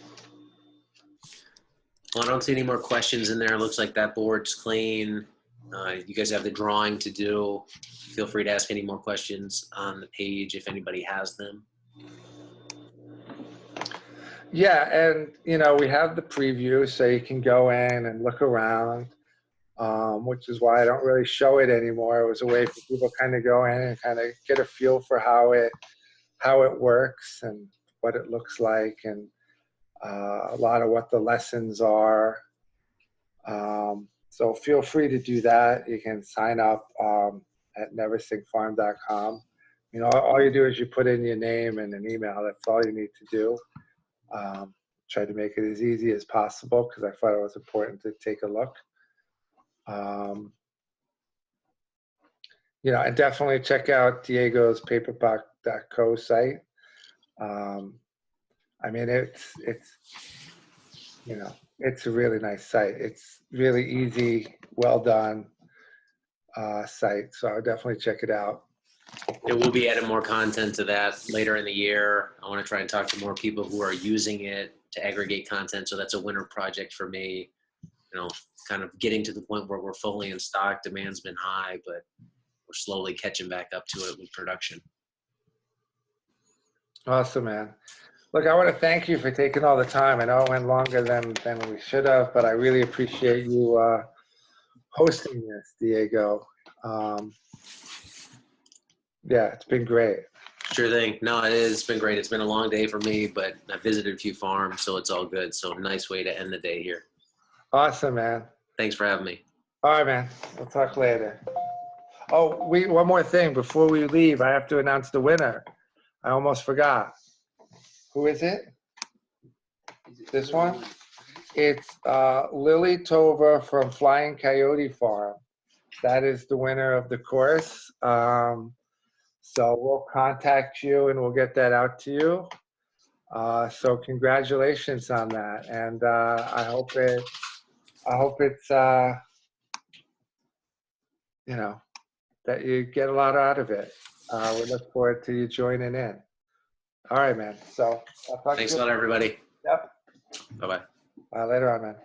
Well, I don't see any more questions in there. It looks like that board's clean. You guys have the drawing to do. Feel free to ask any more questions on the page if anybody has them. Yeah, and you know, we have the preview so you can go in and look around, which is why I don't really show it anymore. It was a way for people to kind of go in and kind of get a feel for how it works and what it looks like, and a lot of what the lessons are. So feel free to do that. You can sign up at neversinkfarm.com. You know, all you do is you put in your name and an email. That's all you need to do. Try to make it as easy as possible because I thought it was important to take a look. You know, and definitely check out Diego's paperback.co site. I mean, it's you know, it's a really nice site. It's really easy, well done site. So I'll definitely check it out. It will be adding more content to that later in the year. I want to try and talk to more people who are using it to aggregate content. So that's a winter project for me, you know, kind of getting to the point where we're fully in stock. Demand's been high, but we're slowly catching back up to it with production. Awesome, man. Look, I want to thank you for taking all the time. I know it went longer than we should have, but I really appreciate you hosting this, Diego. Yeah, it's been great. Sure thing. No, it's been great. It's been a long day for me, but I visited a few farms, so it's all good. So nice way to end the day here. Awesome, man. Thanks for having me. All right, man. We'll talk later. Oh, one more thing. Before we leave, I have to announce the winner. I almost forgot. Who is it? This one? It's Lily Tova from Flying Coyote Farm. That is the winner of the course. So we'll contact you and we'll get that out to you. So congratulations on that. And I hope it's, you know, that you get a lot out of it. We look forward to you joining in. All right, man. So I'll talk Thanks to a you. lot, everybody. Yep. Bye-bye. Later on, man.